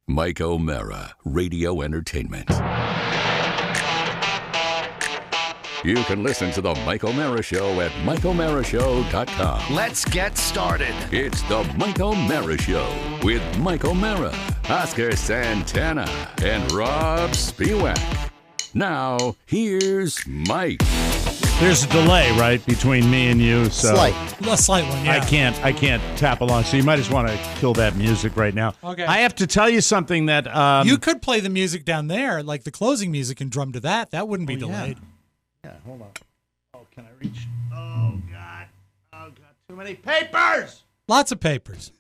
Mike O'Mara, Radio Entertainment. You can listen to The Mike O'Mara Show at MikeO'MaraShow.com. Let's get started. It's The Mike O'Mara Show with Mike O'Mara, Oscar Santana, and Rob Spiewak. Now, here's Mike. There's a delay, right, between me and you, so A slight one, yeah. I can't tap along, so you might just want to kill that music right now. Okay. I have to tell you something that you could play the music down there, like the closing music, and drum to that. That wouldn't be delayed. Yeah, hold on. Oh, can I reach? Oh, God. Too many papers! Lots of papers.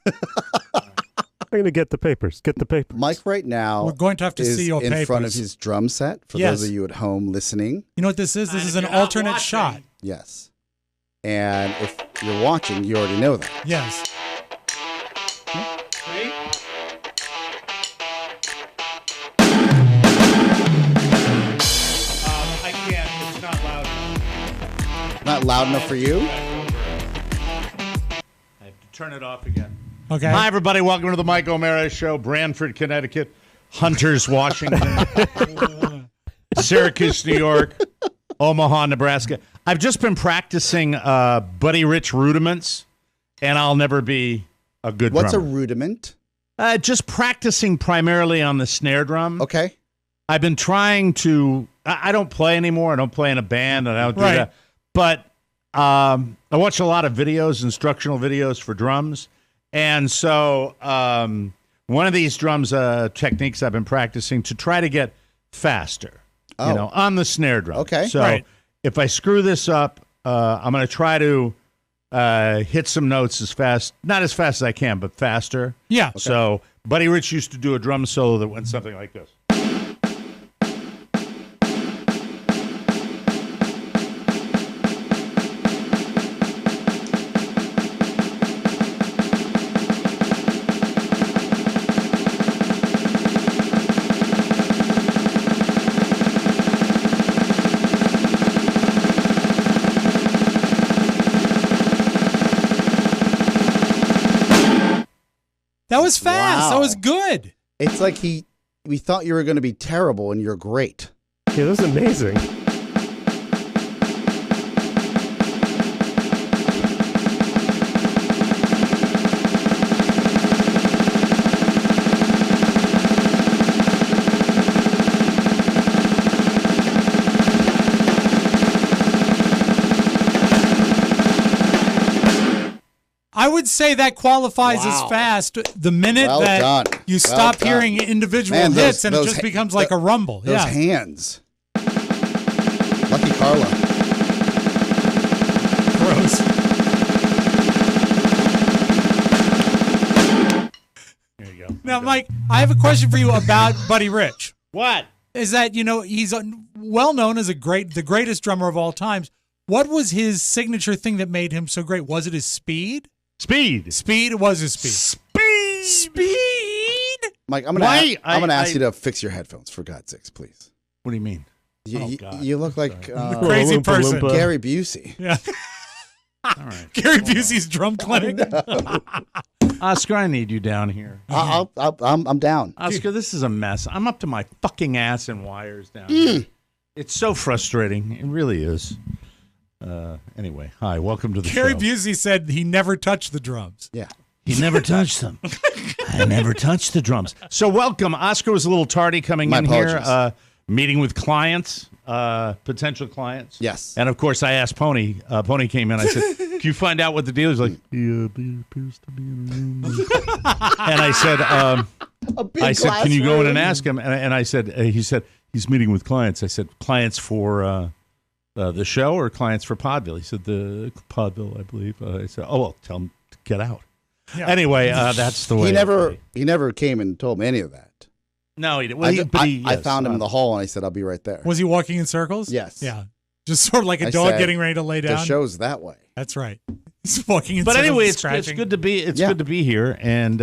I'm going to get the papers. Get the papers. Mike right now We're going to have to is see your in papers. front of his drum set, for Yes. those of you at home listening. You know what this is? This is an You're not alternate watching. shot. Yes. And if you're watching, you already know that. Yes. See? I can't. It's not loud enough. Not loud enough for you? I have to turn it off again. Okay. Hi, everybody. Welcome to the Mike O'Mara Show. Branford, Connecticut. Hunters, Washington. Syracuse, New York. Omaha, Nebraska. I've just been practicing Buddy Rich rudiments, and I'll never be a good What's a drummer. rudiment? Just practicing primarily on the snare drum. Okay. I've been trying to. I don't play anymore. I don't play in a band. And I don't do Right. that. But I watch a lot of videos, instructional videos for drums, and so one of these drums techniques I've been practicing to try to get faster. Oh. On the snare drum. Okay. So Right. if I screw this up, I'm going to try to hit some notes not as fast as I can, but faster. Yeah. So Buddy Rich used to do a drum solo that went something like this. That was fast. Wow. That was good. It's like we thought you were going to be terrible, and you're great. Yeah, this is amazing. I would say that qualifies Wow. as fast the minute Well that done. you Well stop done. hearing individual Man, hits and it those just ha- becomes like a rumble. Those Yeah. hands. Lucky Carla. Gross. There you go. Now, Mike, I have a question for you about Buddy Rich. What? Is that, he's well known as the greatest drummer of all times. What was his signature thing that made him so great? Was it his speed? Speed. Speed was his speed. Speed. Mike, I'm going to ask you to fix your headphones, for God's sakes, please. What do you mean? You, you look like Crazy Oompa person. Loompa. Gary Busey. Yeah. All right. Gary Busey's drum clinic. Oscar, I need you down here. I'm down. Oscar, this is a mess. I'm up to my fucking ass in wires down here. It's so frustrating. It really is. Anyway, hi, welcome to the Gary show. Busey said he never touched the drums. Yeah. He never touched them. I never touched the drums. So welcome. Oscar was a little tardy coming My in apologies. here, meeting with clients, potential clients. Yes. And of course, I asked Pony. Pony came in. I said, "Can you find out what the deal is?" Like, he appears to be in a room. And I said, "Can you go in and ask him?" And I said, he said he's meeting with clients. I said, "Clients for the show or clients for Podville?" He said, "The Podville, I believe." I said, "Oh well, tell him to get out." Yeah. Anyway, that's the way. He never came and told me any of that. No, he didn't. Well, I found him in the hall and I said, I'll be right there. Was he walking in circles? Yes. Yeah. Just sort of like a I dog said, getting ready to lay The down. show's that way. That's right. He's walking in But circles anyway, and it's scratching. good to be. It's good to be here, and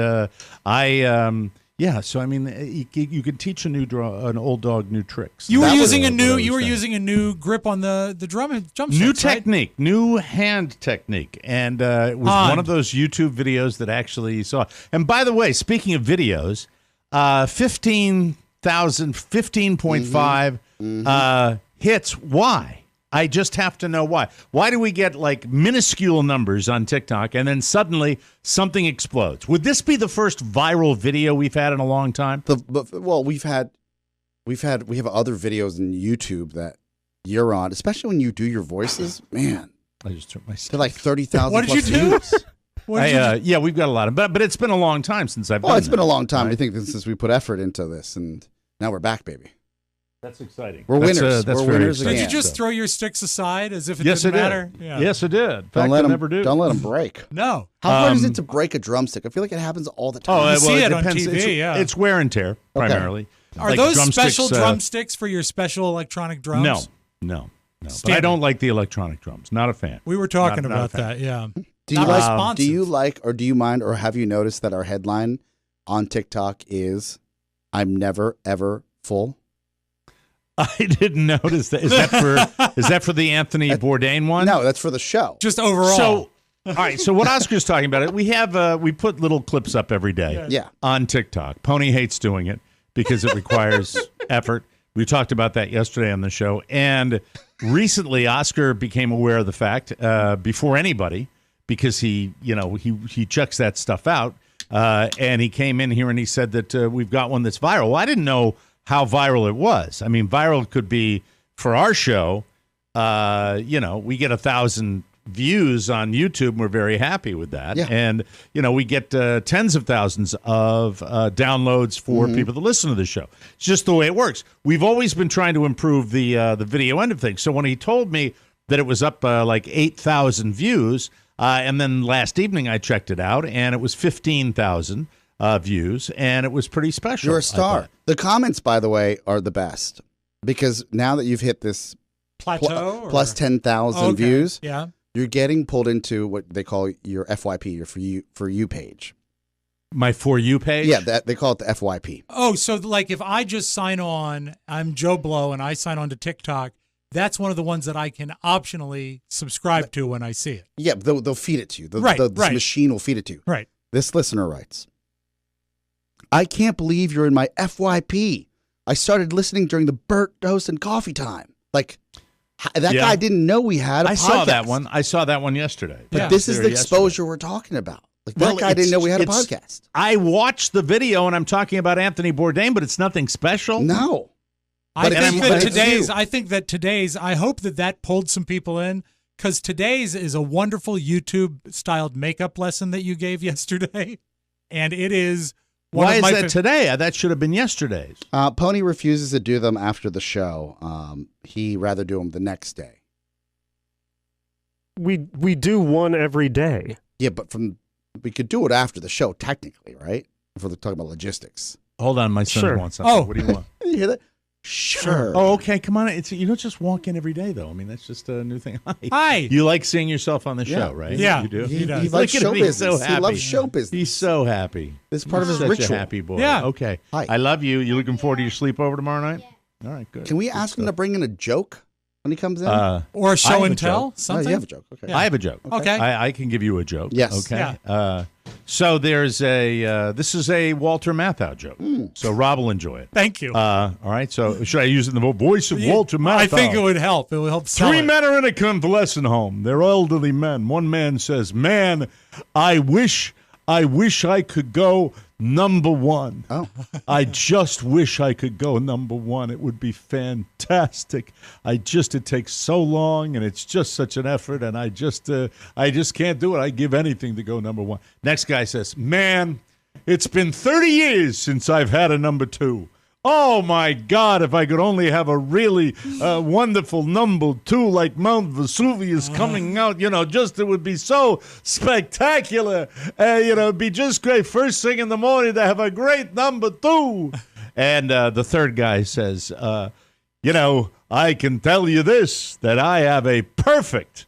yeah. So I mean, you can teach an old dog new tricks. You were That was using a what I new. was You were saying. using a new grip on the drum jump New sets, right? technique, new hand technique, and it was Hand. one of those YouTube videos that actually you saw. And by the way, speaking of videos, 15.5 hits. Why? I just have to know why. Why do we get like minuscule numbers on TikTok and then suddenly something explodes? Would this be the first viral video we've had in a long time? Well, we have other videos in YouTube that you're on, especially when you do your voices. Man, I just took my they're like 30,000. What did you do? Yeah, we've got a lot of, but it's been a long time since I've. Well, it's been a long time. Right? I think since we put effort into this, and now we're back, baby. That's exciting. We're winners. That's we're winners again. Did you just throw your sticks aside as if it didn't matter? Yeah. Yes, it did. In fact, don't let them never do. Don't let them break. No. How hard is it to break a drumstick? I feel like it happens all the time. Oh, you see it on TV. It's wear and tear primarily. Are like those special drumsticks for your special electronic drums? No. But I don't like the electronic drums. Not a fan. We were talking about that. Yeah. Do you like, or do you mind, or have you noticed that our headline on TikTok is "I'm never ever full"? I didn't notice that. Is that for the Anthony Bourdain one? No, that's for the show. Just overall. So, all right. So what Oscar's talking about, we put little clips up every day. Yeah. On TikTok. Pony hates doing it because it requires effort. We talked about that yesterday on the show, and recently Oscar became aware of the fact before anybody because he checks that stuff out, and he came in here and he said that we've got one that's viral. Well, I didn't know how viral it was. I mean, viral could be for our show. We get 1,000 views on YouTube. And we're very happy with that. Yeah. And, we get tens of thousands of downloads for people that listen to the show. It's just the way it works. We've always been trying to improve the video end of things. So when he told me that it was up like 8,000 views, and then last evening I checked it out, and it was 15,000 views, and it was pretty special. You're a star. The comments, by the way, are the best because now that you've hit this plateau plus 10,000 views, yeah, you're getting pulled into what they call your FYP, your for you page. My For You page? Yeah, they call it the FYP. Oh, so like if I just sign on, I'm Joe Blow, and I sign on to TikTok, that's one of the ones that I can optionally subscribe to when I see it. Yeah, they'll feed it to you. Right. The machine will feed it to you. Right. This listener writes, I can't believe you're in my FYP. I started listening during the Bert Dawson coffee time. Like, that guy didn't know we had a podcast. I saw that one yesterday. But this is the exposure we're talking about. Like, that guy didn't know we had a podcast. I watched the video, and I'm talking about Anthony Bourdain, but it's nothing special. No. I think that today's, I hope that pulled some people in, because today's is a wonderful YouTube-styled makeup lesson that you gave yesterday, and it is... Why is that today? That should have been yesterday's. Pony refuses to do them after the show. He rather do them the next day. We do one every day. Yeah, but we could do it after the show, technically, right? If we're talking about logistics. Hold on, my son wants something. Oh. What do you want? You hear that? Sure. Oh, okay. Come on. You don't just walk in every day, though. I mean, that's just a new thing. Hi. You like seeing yourself on the show, right? Yeah. You do? He likes show business. So happy. He loves show business. He's so happy. It's part of his Such ritual. a happy boy. Yeah. Okay. Hi. I love you. You looking forward to your sleepover tomorrow night? All right, good. Can we ask him to bring in a joke when he comes in? Or a show and tell? Something? Oh, you have a joke. Okay. I have a joke. Okay. I can give you a joke. Yes. Okay. Yeah. So there's this is a Walter Matthau joke. So Rob will enjoy it. Thank you. All right. So should I use it in the voice of Walter Matthau? I think it would help. It would help sell Three it. men are in a convalescent home. They're elderly men. One man says, "Man, I wish I could go number one. Oh. I just wish I could go number one. It would be fantastic. It takes so long, and it's just such an effort, and I just can't do it. I give anything to go number one." Next guy says, "Man, it's been 30 years since I've had a number two. Oh, my God, if I could only have a really wonderful number two like Mount Vesuvius coming out, it would be so spectacular. It'd be just great first thing in the morning to have a great number two." And the third guy says, "I can tell you this, that I have a perfect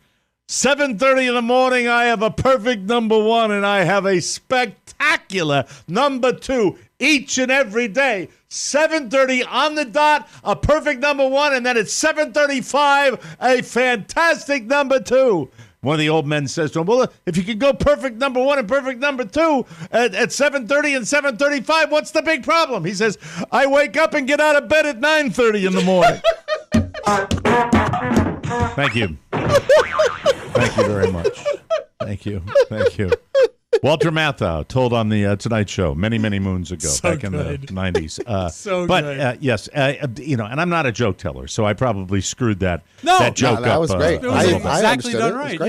7:30 in the morning, I have a perfect number one, and I have a spectacular number two each and every day. 7:30 on the dot, a perfect number one, and then at 7:35, a fantastic number two." one of the old men says to him, well, if you could go perfect number 1 and perfect number 2 at 7:30 and 7:35, what's the big problem? He says, I wake up and get out of bed at 9:30 in the morning. Thank you. Thank you very much. Thank you. Walter Matthau told on the Tonight Show many, many moons ago, back in the 90s. But yes, and I'm not a joke teller, so I probably screwed that joke up. That was great. It was exactly done right,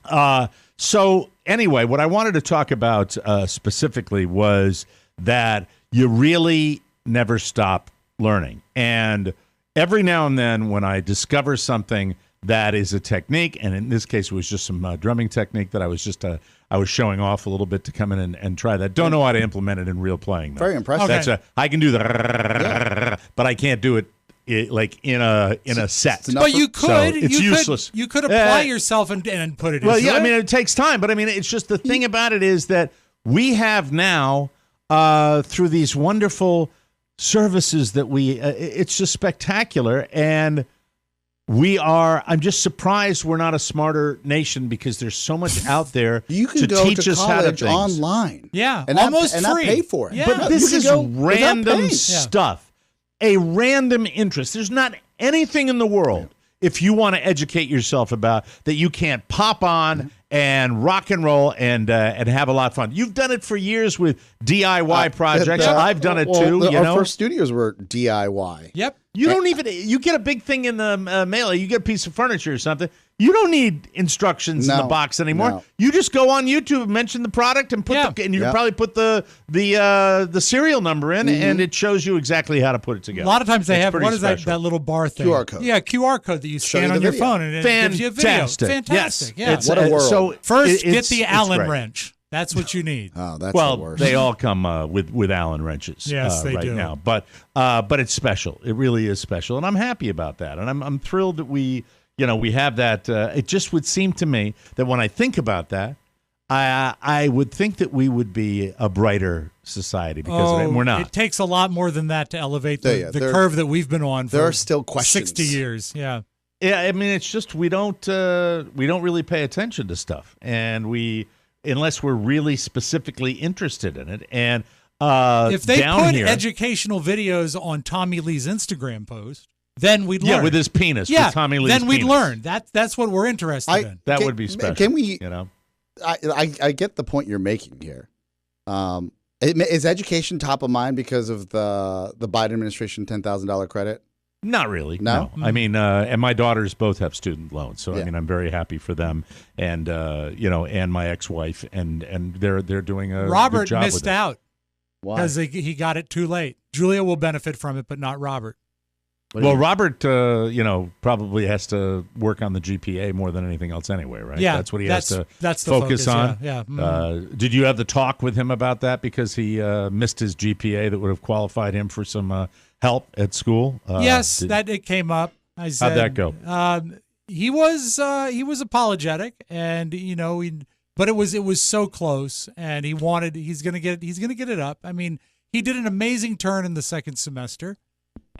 yeah. So anyway, what I wanted to talk about specifically was that you really never stop learning. And every now and then when I discover something that is a technique, and in this case it was just some drumming technique that I was showing off a little bit to come in and try that. Don't know how to implement it in real playing, though. Very impressive. Okay. I can do the, but I can't do it like in a set. But you could. So it's useless. You could apply yourself and put it. Well, yeah. I mean, it takes time, but I mean, it's just the thing about it is that we have now through these wonderful services that it's just spectacular. And I'm just surprised we're not a smarter nation because there's so much out there to teach us how to do things. Online. Yeah, and almost free. Not pay for it. Yeah. But this is random stuff, a random interest. There's not anything in the world, if you want to educate yourself about, that you can't pop on and rock and roll and have a lot of fun. You've done it for years with DIY projects. I've done it too. Our first studios were DIY. Yep. You get a big thing in the mail. You get a piece of furniture or something. You don't need instructions in the box anymore. No. You just go on YouTube, mention the product, and and you can probably put the serial number in, and it shows you exactly how to put it together. A lot of times they have that little bar thing? QR code. Yeah, QR code that you scan on your phone, and it gives you a video. Fantastic. Yes. Yeah. What a world. So first, get the Allen wrench. That's what you need. Oh, that's the worst. They all come with Allen wrenches. Yes, they right do. now, but it's special. It really is special, and I'm happy about that. And I'm thrilled that we have that. It just would seem to me that when I think about that, I would think that we would be a brighter society because we're not. It takes a lot more than that to elevate the curve that we've been on. There are still questions. 60 years. Yeah. Yeah, I mean, it's just we don't really pay attention to stuff, and unless we're really specifically interested in it. And if they put educational videos on Tommy Lee's Instagram post, then we'd learn. Yeah, with his penis. With Tommy Lee's then we'd penis. learn. That's what we're interested in. That would be special. Can we? I get the point you're making here. Is education top of mind because of the Biden administration $10,000 credit? Not really. No? I mean, and my daughters both have student loans, so I mean, I'm very happy for them, and and my ex-wife, and they're doing a Robert good job missed with it. out because he got it too late. Julia will benefit from it, but not Robert. Well, Robert, probably has to work on the GPA more than anything else anyway, right? Yeah, that's what he has to focus on. Yeah. Did you have the talk with him about that because he missed his GPA that would have qualified him for some help at school? Yes, it came up. I said, how'd that go? He was apologetic, and but it was so close, and he's gonna get it up. I mean, he did an amazing turn in the second semester.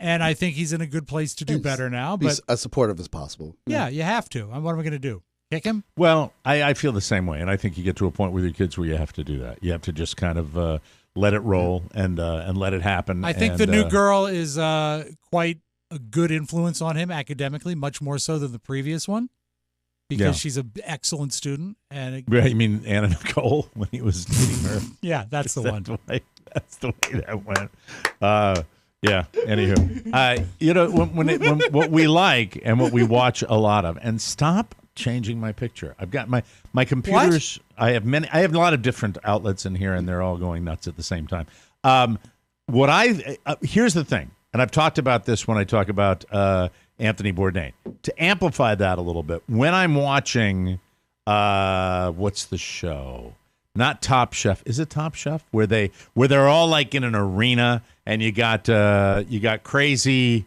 And I think he's in a good place to do better now. But be as supportive as possible. Yeah, you have to. What am I going to do? Kick him? Well, I feel the same way, and I think you get to a point with your kids where you have to do that. You have to just kind of let it roll and let it happen. I think the new girl is quite a good influence on him academically, much more so than the previous one, because she's an excellent student. And you mean Anna Nicole when he was dating her? Yeah, that's the one. That's the way that went. Yeah. Anywho, when what we like and what we watch a lot of, and stop changing my picture. I've got my computers. What? I have a lot of different outlets in here, and they're all going nuts at the same time. Here's the thing, and I've talked about this when I talk about Anthony Bourdain. To amplify that a little bit, when I'm watching, what's the show? Not Top Chef. Is it Top Chef? Where they're all like in an arena, and you got crazy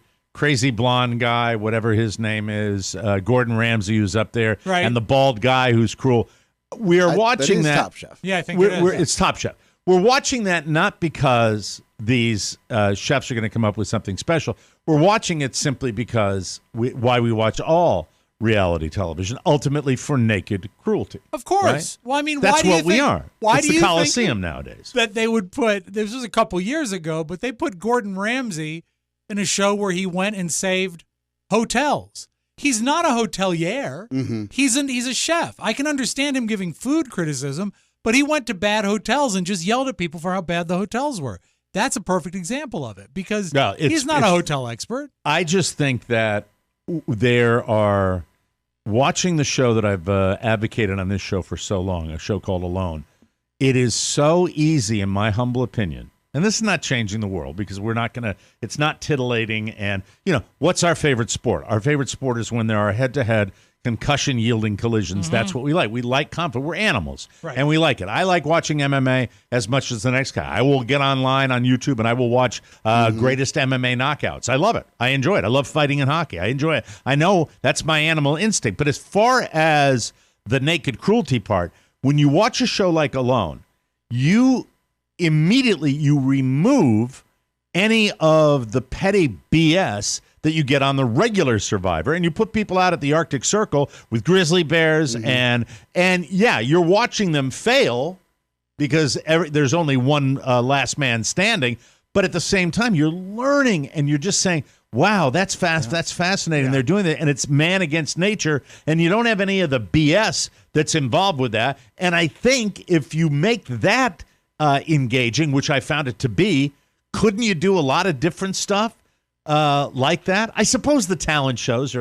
blonde guy, whatever his name is, Gordon Ramsay, who's up there, right, and the bald guy who's cruel. We are watching that. Top Chef. Yeah, I think it's Top Chef. We're watching that not because these chefs are going to come up with something special. We're watching it simply because why we watch all reality television, ultimately for naked cruelty. Of course. Right? Well, I mean, that's why do you what we think, are. Why it's do the you Coliseum think nowadays. that they would put, this was a couple years ago, but they put Gordon Ramsay in a show where he went and saved hotels. He's not a hotelier. Mm-hmm. He's a chef. I can understand him giving food criticism, but he went to bad hotels and just yelled at people for how bad the hotels were. That's a perfect example of it because he's not a hotel expert. I just think that there are, watching the show that I've advocated on this show for so long, a show called Alone, it is so easy, in my humble opinion, and this is not changing the world because we're not going to, it's not titillating. And, what's our favorite sport? Our favorite sport is when there are head-to-head concussion-yielding collisions. Mm-hmm. That's what we like. We like conflict. We're animals, right. And we like it. I like watching MMA as much as the next guy. I will get online on YouTube and I will watch greatest MMA knockouts. I love it. I enjoy it. I love fighting in hockey. I enjoy it. I know that's my animal instinct. But as far as the naked cruelty part, when you watch a show like Alone, you immediately remove any of the petty BS that you get on the regular Survivor, and you put people out at the Arctic Circle with grizzly bears, and you're watching them fail because there's only one last man standing, but at the same time, you're learning, and you're just saying, wow, that's that's fascinating. Yeah. They're doing that, and it's man against nature, and you don't have any of the BS that's involved with that, and I think if you make that engaging, which I found it to be, couldn't you do a lot of different stuff like that? I suppose the talent shows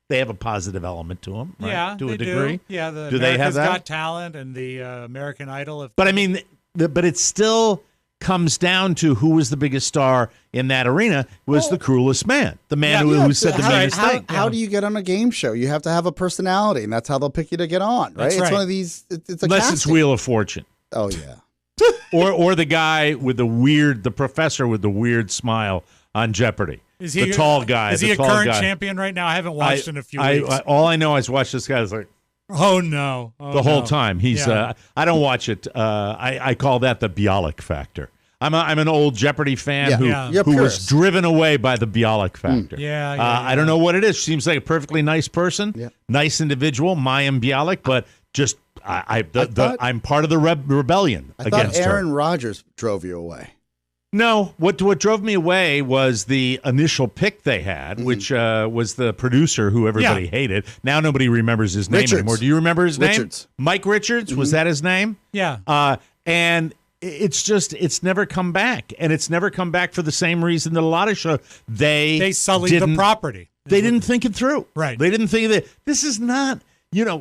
they have a positive element to them, right? Yeah, to a degree. Do. Yeah, the do they have that? Got Talent and the American Idol. But I mean, but it still comes down to who was the biggest star in that arena was the cruelest man, the man who said the meanest thing. How do you get on a game show? You have to have a personality, and that's how they'll pick you to get on, right? It's one of these. It's a unless casting. it's Wheel of Fortune. Oh yeah. or the guy with the professor with the weird smile on Jeopardy. Is he the tall guy? Is he a current champion right now? I haven't watched in a few weeks. All I know is watch this guy is like, oh no, the whole time. He's I don't watch it. I call that the Bialik factor. I'm an old Jeopardy fan who was driven away by the Bialik factor. I don't know what it is. Seems like a perfectly nice person, nice individual, Mayim Bialik, but just I'm part of the rebellion against her. I thought Aaron Rodgers drove you away. No, what drove me away was the initial pick they had, which was the producer who everybody hated. Now nobody remembers his name anymore. Do you remember his name? Mike Richards. Was that his name? Yeah. And it's never come back, and it's never come back for the same reason that a lot of shows they sullied the property. They didn't think it through. Right. They didn't think that this is not.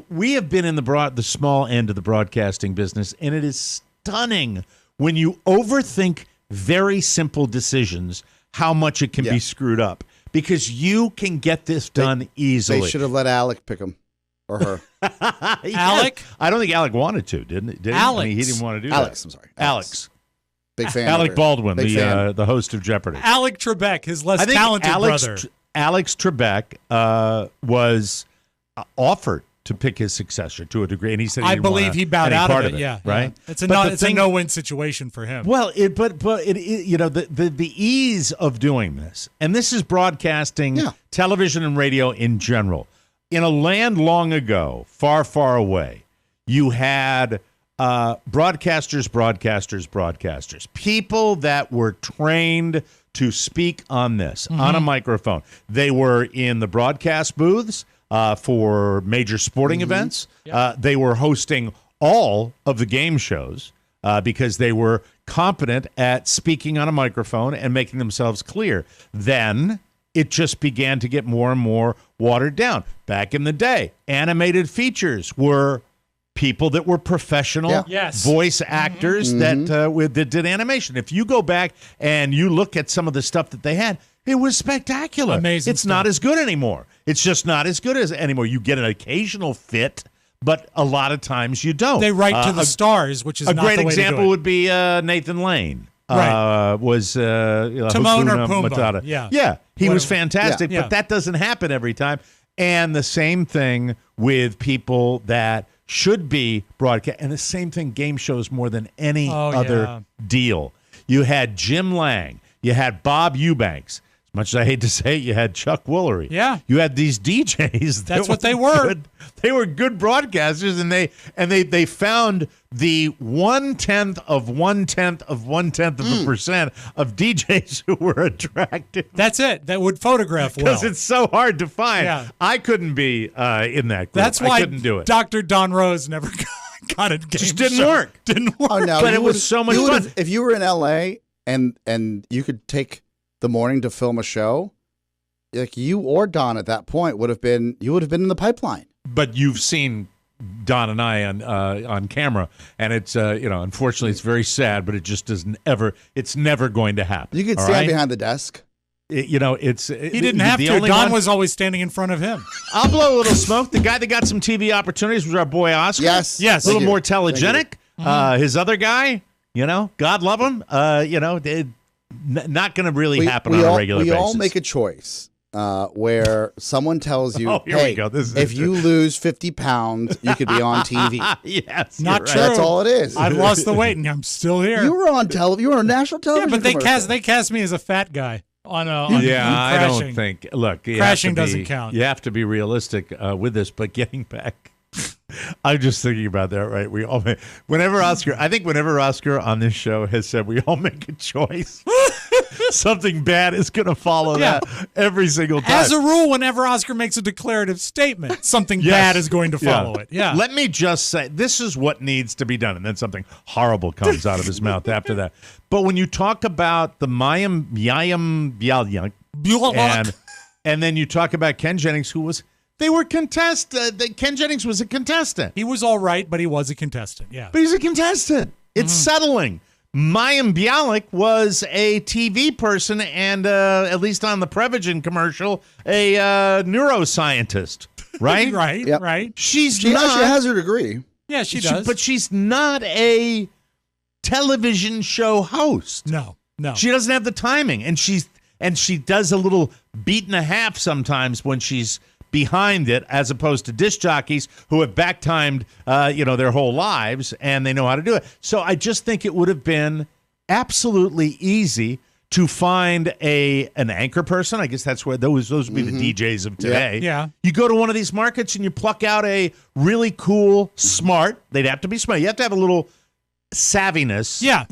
We have been in the small end of the broadcasting business, and it is stunning when you overthink very simple decisions, how much it can be screwed up, because you can get this done easily. They should have let Alec pick him or her. Alec? I don't think Alec wanted to, did he? Alex. I mean, he didn't want to do Alex, that. I'm sorry. Alex. Big fan. Alec Baldwin, the host of Jeopardy. Alec Trebek, his less talented brother. Alex Trebek was offered to pick his successor to a degree, and he said I believe he bowed out of it. Yeah, right. It's a no-win situation for him. Well, the ease of doing this, and this is broadcasting, television and radio in general. In a land long ago, far, far away, you had broadcasters, people that were trained to speak on this on a microphone. They were in the broadcast booths. For major sporting events. They were hosting all of the game shows because they were competent at speaking on a microphone and making themselves clear. Then it just began to get more and more watered down. Back in the day, animated features were people that were professional voice actors that did animation. If you go back and you look at some of the stuff that they had, it was spectacular. Amazing. It's not as good anymore. It's just not as good as anymore. You get an occasional fit, but a lot of times you don't. They write to the stars, which is a not great the way example to do it. would be Nathan Lane. Right. Was Timon or Pumbaa. Matata. He was fantastic, but that doesn't happen every time. And the same thing with people that should be broadcast, and the same thing game shows more than any other deal. You had Jim Lang. You had Bob Eubanks. Much as I hate to say it, you had Chuck Woolery. Yeah. You had these DJs. That's what they were. Good. They were good broadcasters, and they found the 1/10 of 1/10 of 1/10 of a percent of DJs who were attractive. That's it. That would photograph well. Because it's so hard to find. Yeah. I couldn't be in that group. That's I why couldn't do it. Dr. Don Rose never got it. Just didn't work. Didn't work. Oh, no, But it was so much fun. If you were in LA and you could take the morning to film a show, like you or Don at that point would have been in the pipeline. But you've seen Don and I on camera, and it's unfortunately it's very sad, but it just doesn't ever. It's never going to happen. You could stand behind the desk. He didn't have to. Don was always standing in front of him. I'll blow a little smoke. The guy that got some TV opportunities was our boy Oscar. Yes. A little more telegenic. His other guy, God love him. Not going to really happen on a regular basis. We all make a choice. Where someone tells you, here we hey, go. if you lose 50 pounds, you could be on TV. Yes. Not right. true. That's all it is. I've lost the weight and I'm still here. You were on television. You were on national television. Yeah, but they cast me as a fat guy on I Crashing. don't think. Look, Crashing doesn't count. You have to be realistic with this. But getting back, I'm just thinking about that. Right? Whenever Oscar on this show has said we all make a choice, something bad is going to follow that every single time. As a rule, whenever Oscar makes a declarative statement, something bad is going to follow it. Yeah. Let me just say, this is what needs to be done, and then something horrible comes out of his mouth after that. But when you talk about the Mayim Bialyak, and then you talk about Ken Jennings, Ken Jennings was a contestant. He was all right, but he was a contestant. Yeah. But he's a contestant. It's settling. Mayim Bialik was a TV person and, at least on the Prevagen commercial, a neuroscientist, right? Right, Yep. right. She actually has her degree. Yeah, she does. But she's not a television show host. No. She doesn't have the timing, and she does a little beat and a half sometimes when she's behind it, as opposed to disc jockeys who have back-timed, their whole lives, and they know how to do it. So I just think it would have been absolutely easy to find an anchor person. I guess that's where those would be the DJs of today. Yeah. You go to one of these markets and you pluck out a really cool, smart. They'd have to be smart. You have to have a little savviness. Yeah.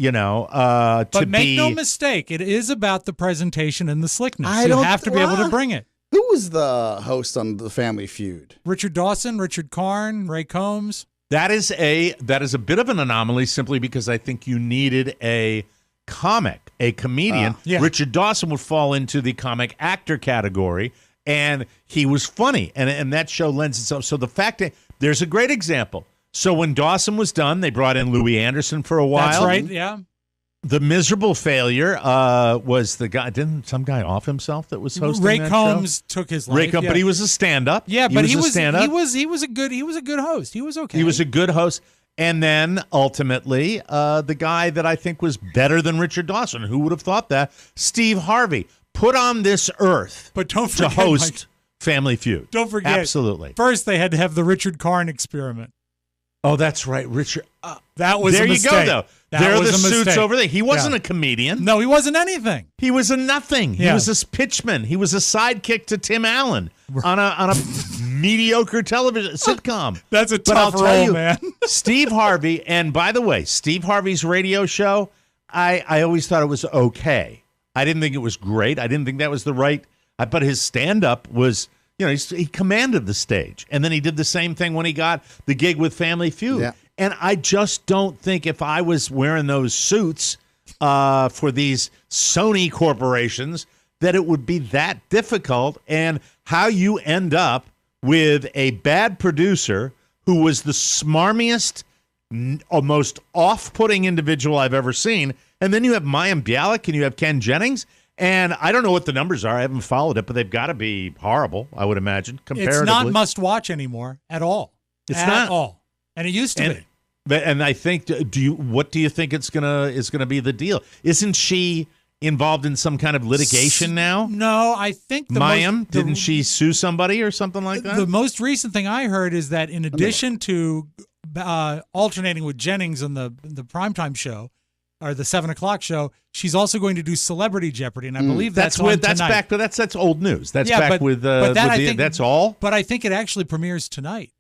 But make no mistake, it is about the presentation and the slickness. You have to be able to bring it. Who was the host on The Family Feud? Richard Dawson, Richard Karn, Ray Combs. That is a bit of an anomaly, simply because I think you needed a comic, a comedian. Richard Dawson would fall into the comic actor category, and he was funny, and that show lends itself. So the fact that there's a great example. So when Dawson was done, they brought in Louis Anderson for a while. That's right, yeah. The miserable failure was the guy. Didn't some guy off himself that was hosting Ray that Combs show? took his life. Ray Combs, but he was a stand-up. Yeah, but he was a stand-up. He was a good host. He was okay. He was a good host. And then ultimately, the guy that I think was better than Richard Dawson, who would have thought that, Steve Harvey, put on this earth but don't forget, to host Family Feud. Don't forget. Absolutely. First, they had to have the Richard Karn experiment. Oh, that's right, Richard. That was there a mistake. You go, though. There are the suits mistake. over there. He wasn't a comedian. No, he wasn't anything. He was a nothing. Yeah. He was a pitchman. He was a sidekick to Tim Allen on a mediocre television sitcom. That's a but I'll tough tell role, you, man. Steve Harvey, and by the way, Steve Harvey's radio show, I always thought it was okay. I didn't think it was great. I didn't think that was the right. But his stand-up was, he commanded the stage. And then he did the same thing when he got the gig with Family Feud. Yeah. And I just don't think if I was wearing those suits for these Sony corporations that it would be that difficult. And how you end up with a bad producer who was the smarmiest, most off-putting individual I've ever seen. And then you have Mayim Bialik and you have Ken Jennings. And I don't know what the numbers are. I haven't followed it, but they've got to be horrible, I would imagine, comparatively. It's not must-watch anymore at all. It's at not. all. And it used to be. And I think, what do you think is gonna be the deal? Isn't she involved in some kind of litigation now? No, I think Mayim, didn't she sue somebody or something like that? The most recent thing I heard is that in addition to alternating with Jennings on the primetime show, or the 7 o'clock show, she's also going to do Celebrity Jeopardy, and I believe that's on tonight. That's old news. That's back with that's all. But I think it actually premieres tonight.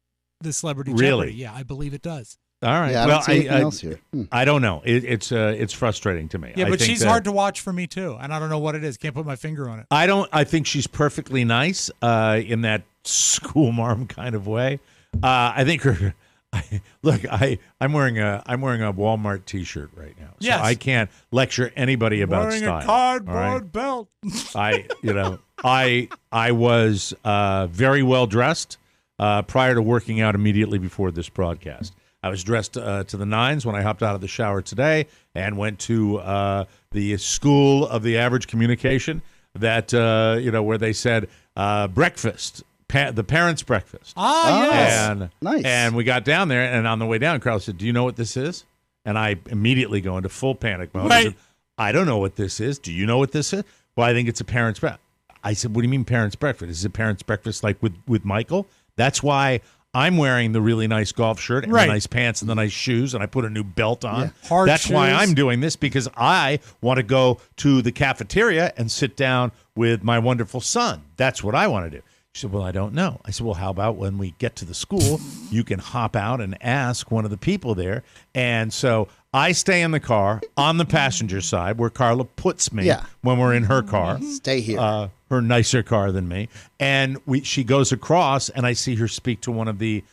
The Celebrity Really? Jeopardy. Yeah, I believe it does. All right. Yeah, well, else here. I don't know. It's frustrating to me. Yeah, I but think she's hard to watch for me too, and I don't know what it is. Can't put my finger on it. I think she's perfectly nice in that school marm kind of way. I think her. I'm wearing a Walmart T-shirt right now, so Yes. I can't lecture anybody about Wearing style. a cardboard all right? belt. I was very well dressed prior to working out immediately before this broadcast. I was dressed to the nines when I hopped out of the shower today and went to the School of the Average Communication that where they said breakfast. The parents' breakfast. Yes. And, nice. And we got down there, and on the way down, Carl said, "Do you know what this is?" And I immediately go into full panic mode. I said, "I don't know what this is. Do you know what this is?" Well, I think it's a parents' breakfast. I said, "What do you mean parents' breakfast? Is it parents' breakfast like with Michael?" That's why I'm wearing the really nice golf shirt and the nice pants and the nice shoes, and I put a new belt on. Yeah. That's why I'm doing this, because I want to go to the cafeteria and sit down with my wonderful son. That's what I want to do. She said, "Well, I don't know." I said, "Well, how about when we get to the school, you can hop out and ask one of the people there." And so I stay in the car on the passenger side where Carla puts me when we're in her car. Stay here. Her nicer car than me. And she goes across, and I see her speak to one of the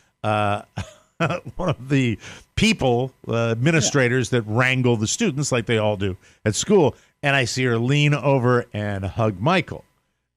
people, administrators that wrangle the students like they all do at school. And I see her lean over and hug Michael.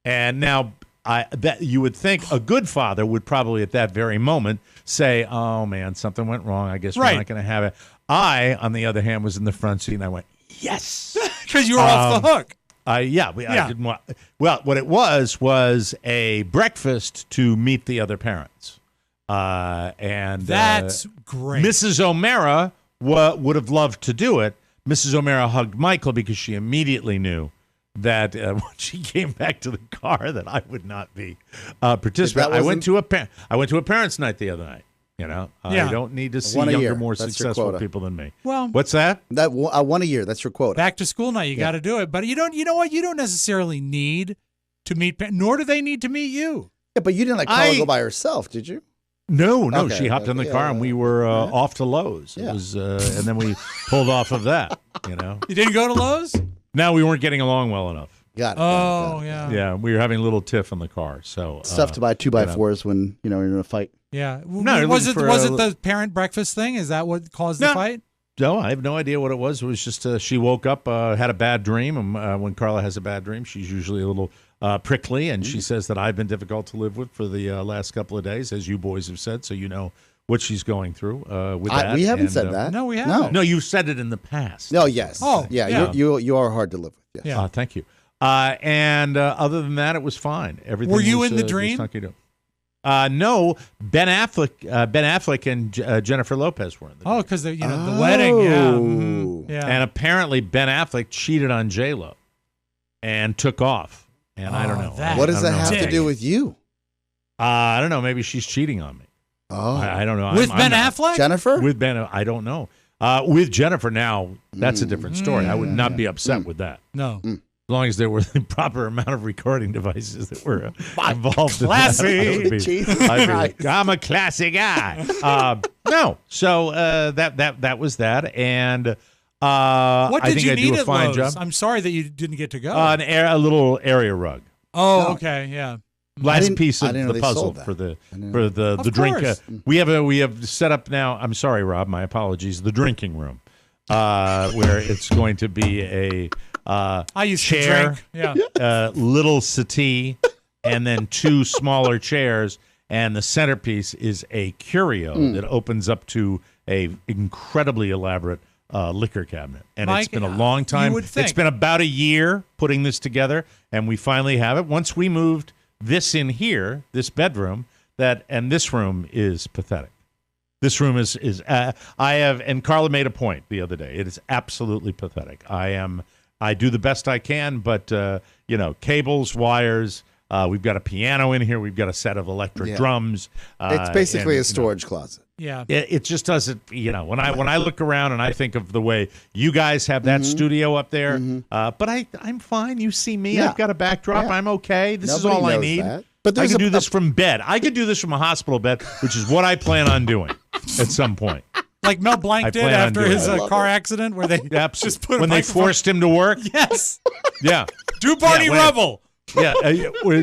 And now that you would think a good father would probably at that very moment say, "Oh man, something went wrong. I guess we're not going to have it." I, on the other hand, was in the front seat, and I went, "Yes," because you were off the hook. I didn't want. Well, what it was a breakfast to meet the other parents, and that's great. Mrs. O'Mara would have loved to do it. Mrs. O'Mara hugged Michael because she immediately knew that when she came back to the car that I would not be participating. I went to a parents' night the other night. I don't need to see younger, more successful people than me. Well, what's that? That one a year. That's your quota. Back to school night. You got to do it, but you don't. You know what? You don't necessarily need to meet. Nor do they need to meet you. Yeah, but you didn't let Carla go by herself, did you? No. Okay, she hopped in the car and we were off to Lowe's. It was, and then we pulled off of that. You didn't go to Lowe's? No, we weren't getting along well enough. Got it. Oh, yeah. Yeah, we were having a little tiff in the car. So stuff to buy 2x4s when you're in a fight. Yeah. No, was it the parent breakfast thing? Is that what caused the fight? No, I have no idea what it was. It was just she woke up, had a bad dream. And when Carla has a bad dream, she's usually a little prickly, and she says that I've been difficult to live with for the last couple of days, as you boys have said. So you know what she's going through with that. We haven't said that. No, we haven't. No, you've said it in the past. No, yes. Oh, yeah. You are hard to live with. Yes. Yeah. Thank you. And other than that, it was fine. Everything. Were you was, in the dream? No, Ben Affleck and Jennifer Lopez were in the dream. Oh, because the wedding. Yeah. Mm-hmm. Yeah. And apparently Ben Affleck cheated on J-Lo and took off. And I don't know. What does that have to do with you? I don't know. Maybe she's cheating on me. Oh, I don't know. With Ben Affleck? Jennifer? With Ben, I don't know. With Jennifer now, that's a different story. I would not be upset with that. No. As long as there were the proper amount of recording devices that were involved in that. I'm a classy guy. No. So that was that. And what did I think you I need do a at fine Lowe's? job. I'm sorry that you didn't get to go. A little area rug. Oh, okay. Yeah. Last piece of the puzzle for the drink. We have set up now. I'm sorry, Rob. My apologies. The drinking room, where it's going to be a I used chair, to drink. little settee, and then two smaller chairs, and the centerpiece is a curio that opens up to a incredibly elaborate liquor cabinet. And Mike, it's been a long time. It's been about a year putting this together, and we finally have it. Once we moved this in here, this bedroom, and this room is pathetic. This room is and Carla made a point the other day. It is absolutely pathetic. I do the best I can, but cables, wires, We've got a piano in here. We've got a set of electric drums. It's basically a storage closet. Yeah. It just doesn't, when I look around and I think of the way you guys have that studio up there, but I'm fine. You see me. I've got a backdrop. I'm okay. This is all I need. That. But I can do this from bed. I could do this from a hospital bed, which is what I plan on doing at some point. Like Mel Blanc did after his car accident where they just put when they forced him to work. Yes. Yeah. Do Barney Rubble. Yeah,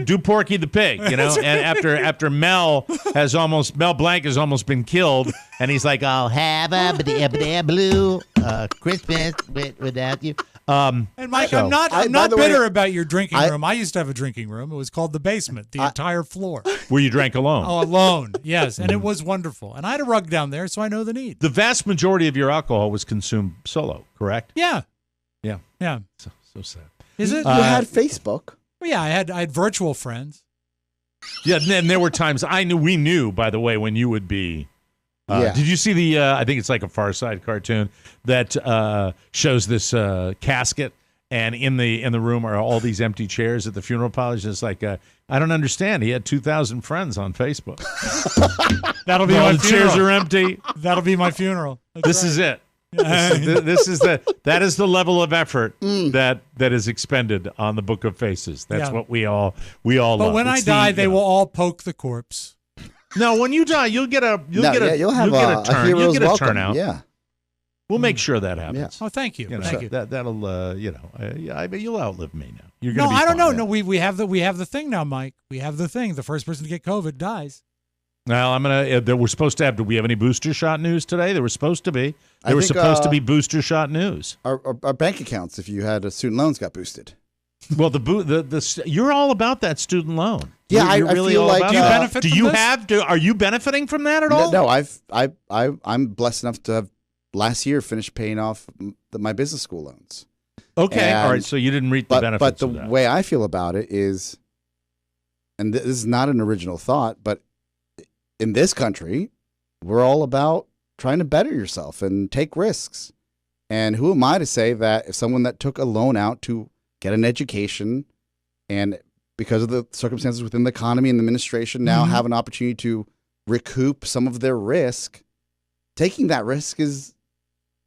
do Porky the Pig, and after Mel Blanc has almost been killed, and he's like, I'll have a blue Christmas without you. And Mike, I'm not bitter about your drinking room. I used to have a drinking room. It was called the basement, the entire floor. Where you drank alone. Oh, alone, yes, and it was wonderful. And I had a rug down there, so I know the need. The vast majority of your alcohol was consumed solo, correct? Yeah. Yeah. Yeah. So sad. Is it? You had Facebook. Yeah, I had virtual friends. Yeah, and there were times we knew, by the way, when you would be. Did you see the? I think it's like a Far Side cartoon that shows this casket, and in the room are all these empty chairs at the funeral pile. It's just like I don't understand. He had 2,000 friends on Facebook. That'll be my funeral. Chairs are empty. That'll be my funeral. This is it. That is the level of effort that is expended on the Book of Faces. That's what we all love. But when I die, they will all poke the corpse. No, when you die, you'll get a turn. You'll get a turnout. Yeah, we'll make sure that happens. Oh, thank you. Thank you. That'll you'll outlive me now. You're no, gonna be I don't know. fine. No, we have the thing now, Mike. We have the thing. The first person to get COVID dies. Well, I'm gonna. We're supposed to have. Do we have any booster shot news today? There was supposed to be. There was supposed to be booster shot news. Our bank accounts, if you had student loans, got boosted. Well, you're all about that student loan. Yeah, you're really I feel all like. About do you benefit? From this? Are you benefiting from that at all? No, I'm blessed enough to have last year finished paying off my business school loans. Okay, all right. So you didn't reap the benefits. But the of that. way I feel about it is, and this is not an original thought, but in this country, we're all about trying to better yourself and take risks. And who am I to say that if someone that took a loan out to get an education and because of the circumstances within the economy and the administration now have an opportunity to recoup some of their risk, taking that risk is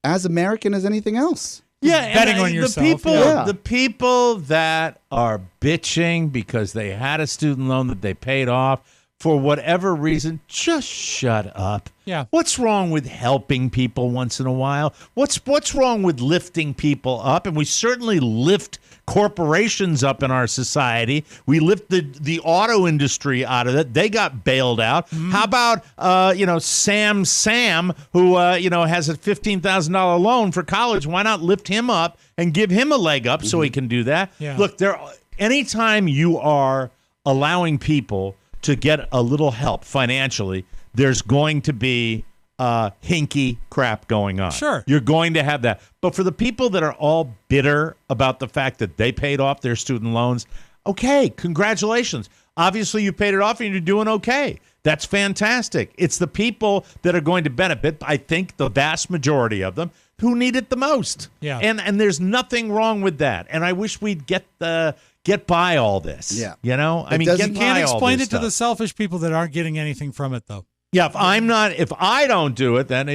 as American as anything else. Yeah, betting on yourself. The people that are bitching because they had a student loan that they paid off, for whatever reason, just shut up. Yeah. What's wrong with helping people once in a while? What's wrong with lifting people up? And we certainly lift corporations up in our society. We lift the auto industry out of it. They got bailed out. How about Sam, who has a $15,000 loan for college? Why not lift him up and give him a leg up so he can do that? Yeah. Look, anytime you are allowing people to get a little help financially, there's going to be hinky crap going on. Sure. You're going to have that. But for the people that are all bitter about the fact that they paid off their student loans, okay, congratulations. Obviously, you paid it off and you're doing okay. That's fantastic. It's the people that are going to benefit, I think the vast majority of them, who need it the most. Yeah. And there's nothing wrong with that. And I wish we'd get by all this. Yeah. You know? I mean, doesn't- get You by can't all explain this it to the stuff. selfish people that aren't getting anything from it, though. Yeah, if I don't do it, then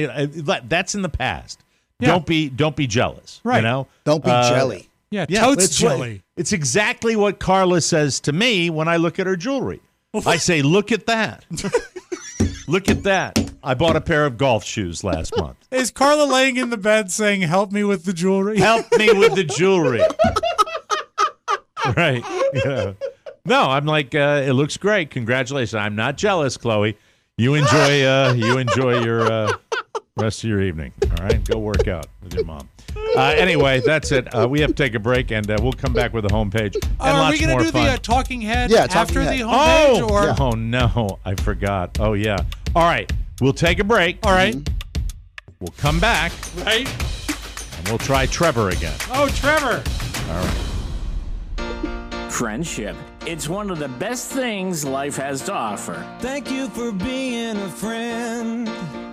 that's in the past. Yeah. Don't be jealous. Right. You know? Don't be jelly. Yeah, Yeah, totes it's jelly. It's exactly what Carla says to me when I look at her jewelry. I say, look at that. Look at that. I bought a pair of golf shoes last month. Is Carla laying in the bed saying, help me with the jewelry? Help me with the jewelry. Right. Yeah. No, I'm like, it looks great. Congratulations. I'm not jealous, Chloe. You enjoy your rest of your evening. All right, go work out with your mom. Anyway, that's it. We have to take a break, and we'll come back with the homepage and Are lots we going more to do fun. the Talking Head Yeah, Talking after Head. the homepage? Oh no, I forgot. Oh yeah. All right, we'll take a break. All right. We'll come back, Right. and we'll try Trevor again. Oh, Trevor. All right. Friendship. It's one of the best things life has to offer. Thank you for being a friend.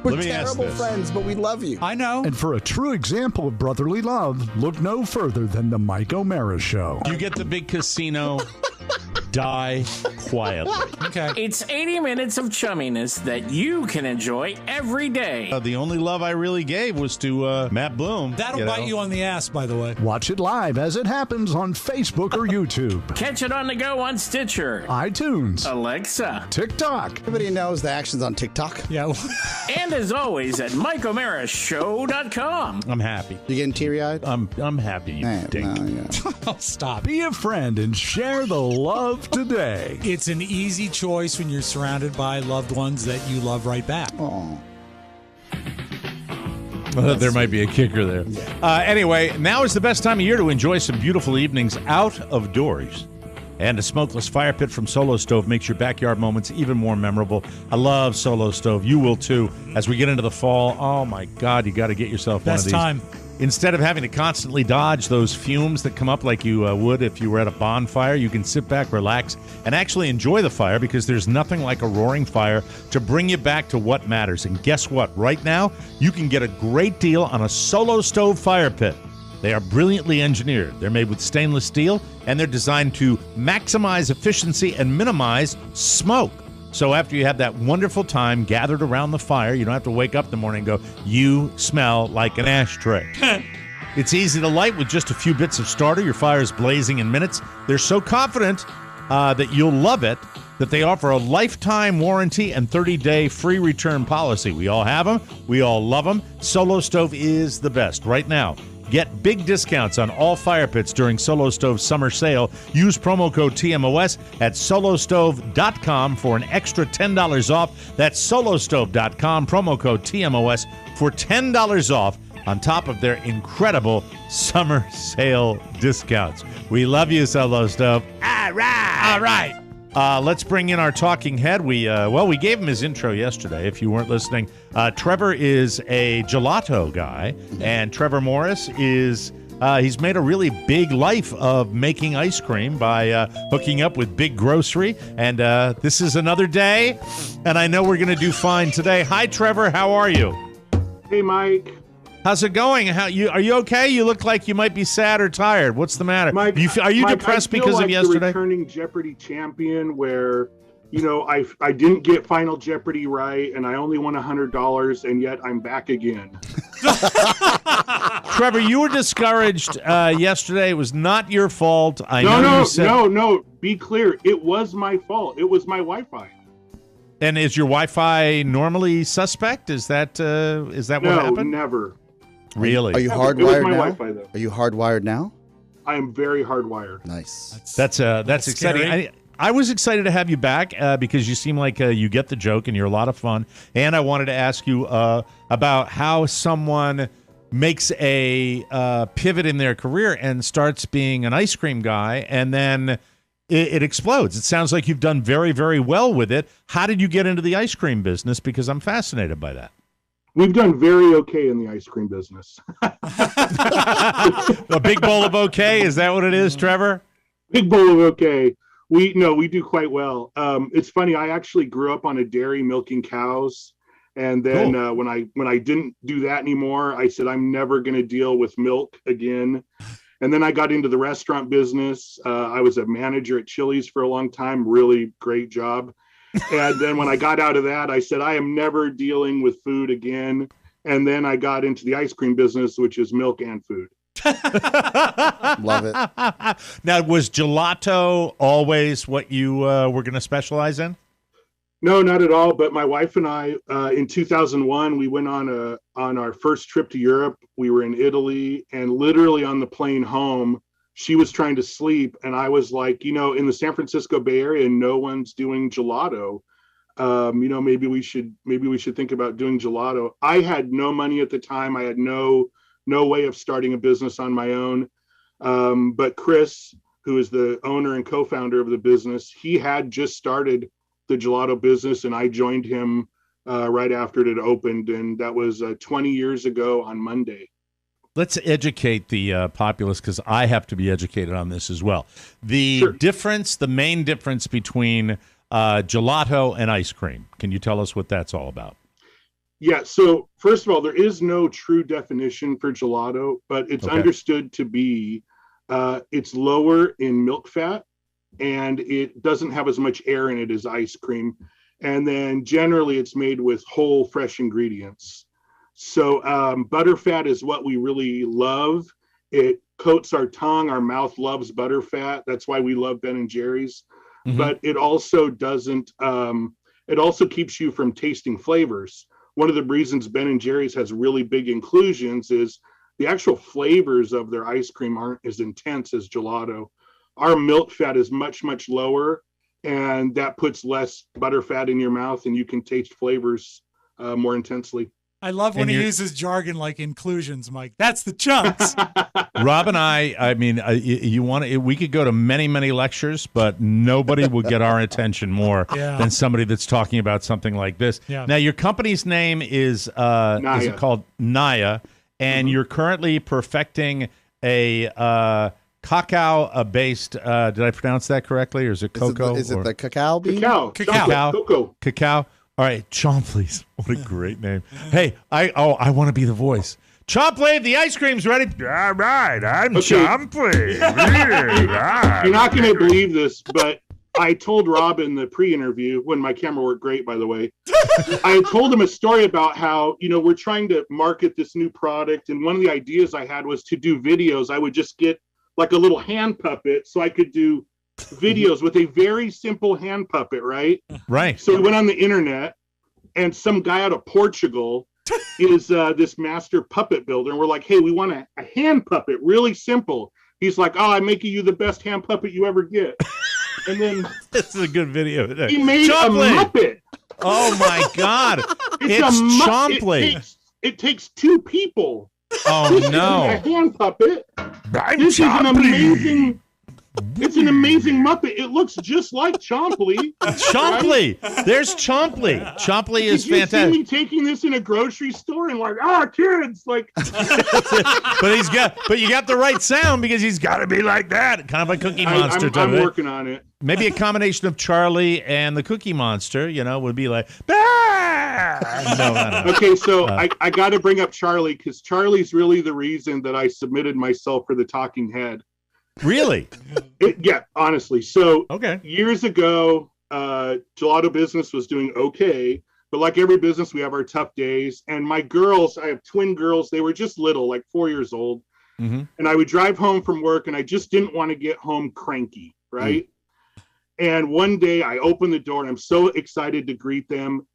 We're Let me ask terrible this. friends, but we love you. I know. And for a true example of brotherly love, look no further than the Mike O'Mara Show. You get the big casino die quietly. Okay. It's 80 minutes of chumminess that you can enjoy every day. The only love I really gave was to Matt Bloom. That'll bite you on the ass, by the way. Watch it live as it happens on Facebook or YouTube, Catch it on the go on Stitcher, iTunes, Alexa, TikTok. Everybody knows the actions on TikTok. Yeah. and as always at MikeO'MaraShow.com. I'm happy. You getting teary-eyed? I'm happy, you dink. Oh, stop. Be a friend and share the love today. It's an easy choice when you're surrounded by loved ones that you love right back. Oh. There might be a kicker there. Anyway, now is the best time of year to enjoy some beautiful evenings out of doors. And a smokeless fire pit from Solo Stove makes your backyard moments even more memorable. I love Solo Stove. You will too. As we get into the fall, oh my God, you got to get yourself one of these. Best time. Instead of having to constantly dodge those fumes that come up like you would if you were at a bonfire, you can sit back, relax, and actually enjoy the fire because there's nothing like a roaring fire to bring you back to what matters. And guess what? Right now, you can get a great deal on a Solo Stove fire pit. They are brilliantly engineered. They're made with stainless steel, and they're designed to maximize efficiency and minimize smoke. So after you have that wonderful time gathered around the fire, you don't have to wake up in the morning and go, you smell like an ashtray. It's easy to light with just a few bits of starter. Your fire is blazing in minutes. They're so confident that you'll love it that they offer a lifetime warranty and 30-day free return policy. We all have them. We all love them. Solo Stove is the best. Right now, get big discounts on all fire pits during Solo Stove's summer sale. Use promo code TMOS at solostove.com for an extra $10 off. That's solostove.com, promo code TMOS for $10 off on top of their incredible summer sale discounts. We love you, Solo Stove. All right. Let's bring in our talking head. We gave him his intro yesterday, if you weren't listening. Trevor is a gelato guy, and Trevor Morris is, he's made a really big life of making ice cream by hooking up with Big Grocery. And this is another day, and I know we're going to do fine today. Hi, Trevor. How are you? Hey, Mike. How's it going? Are you okay? You look like you might be sad or tired. What's the matter? Mike, are you Mike, depressed I feel because like of yesterday? The returning Jeopardy champion, where I didn't get Final Jeopardy right, and I only won $100, and yet I'm back again. Trevor, you were discouraged yesterday. It was not your fault. No. Be clear. It was my fault. It was my Wi-Fi. And is your Wi-Fi normally suspect? Is that what happened? No, never. Really? Are you It was hardwired my now? Wi-Fi, though. Are you hardwired now? I am very hardwired. Nice. That's exciting. scary. I was excited to have you back because you seem like you get the joke and you're a lot of fun. And I wanted to ask you about how someone makes a pivot in their career and starts being an ice cream guy, and then it explodes. It sounds like you've done very, very well with it. How did you get into the ice cream business? Because I'm fascinated by that. We've done very okay in the ice cream business. A big bowl of okay? Is that what it is, Trevor? Big bowl of okay. We do quite well. It's funny. I actually grew up on a dairy milking cows. And then Cool. when I didn't do that anymore, I said, I'm never going to deal with milk again. And then I got into the restaurant business. I was a manager at Chili's for a long time. Really great job. And then when I got out of that, I said, I am never dealing with food again. And then I got into the ice cream business, which is milk and food. Love it. Now, was gelato always what you were going to specialize in? No, not at all. But my wife and I, in 2001, we went on our first trip to Europe. We were in Italy, and literally on the plane home, she was trying to sleep, and I was like, in the San Francisco Bay Area, no one's doing gelato. Maybe we should think about doing gelato. I had no money at the time. I had no way of starting a business on my own. But Chris, who is the owner and co-founder of the business, he had just started the gelato business, and I joined him right after it had opened, and that was 20 years ago on Monday. Let's educate the populace, because I have to be educated on this as well. The main difference between gelato and ice cream. Can you tell us what that's all about? Yeah, so first of all, there is no true definition for gelato, but it's understood to be it's lower in milk fat and it doesn't have as much air in it as ice cream. And then generally it's made with whole fresh ingredients. So butterfat is what we really love. It coats our tongue. Our mouth loves butterfat. That's why we love Ben & Jerry's. Mm-hmm. But it also doesn't, it also keeps you from tasting flavors. One of the reasons Ben & Jerry's has really big inclusions is the actual flavors of their ice cream aren't as intense as gelato. Our milk fat is much, much lower, and that puts less butterfat in your mouth, and you can taste flavors more intensely. I love when he uses jargon like inclusions, Mike. That's the chunks. Rob and I mean, we could go to many, many lectures, but nobody will get our attention more than somebody that's talking about something like this. Yeah. Now, your company's name is it called Naya, and you're currently perfecting a cacao-based, did I pronounce that correctly, or is it cocoa? Is it the cacao bean? Cacao. All right, Chompley's. What a great name. Hey, I want to be the voice. Chompley, the ice cream's ready. All right, I'm Chompley. You're not going to believe this, but I told Rob in the pre-interview, when my camera worked great, by the way, I told him a story about how, we're trying to market this new product, and one of the ideas I had was to do videos. I would just get like a little hand puppet so I could do videos with a very simple hand puppet, right? Right. So we went on the internet, and some guy out of Portugal is this master puppet builder, and we're like, hey, we want a hand puppet, really simple. He's like, oh, I'm making you the best hand puppet you ever get. And then this is a good video. He made Chompley. a Muppet. Oh my God! It's Chompley. It takes two people. Oh no! A hand puppet. This is an amazing. It's an amazing Muppet. It looks just like Chompley. Chompley. Right? There's Chompley. Chompley is fantastic. Did you see me taking this in a grocery store and like, kids, like. But you got the right sound because he's got to be like that, kind of a Cookie Monster. I'm working on it. Maybe a combination of Charlie and the Cookie Monster, would be like. No. Okay, so I got to bring up Charlie because Charlie's really the reason that I submitted myself for the Talking Head. Really? Yeah, honestly. So okay. Years ago, Gelato business was doing okay, but like every business, we have our tough days. And my girls, I have twin girls, they were just little, like 4 years old. Mm-hmm. And I would drive home from work, and I just didn't want to get home cranky, right? And one day I opened the door, and I'm so excited to greet them,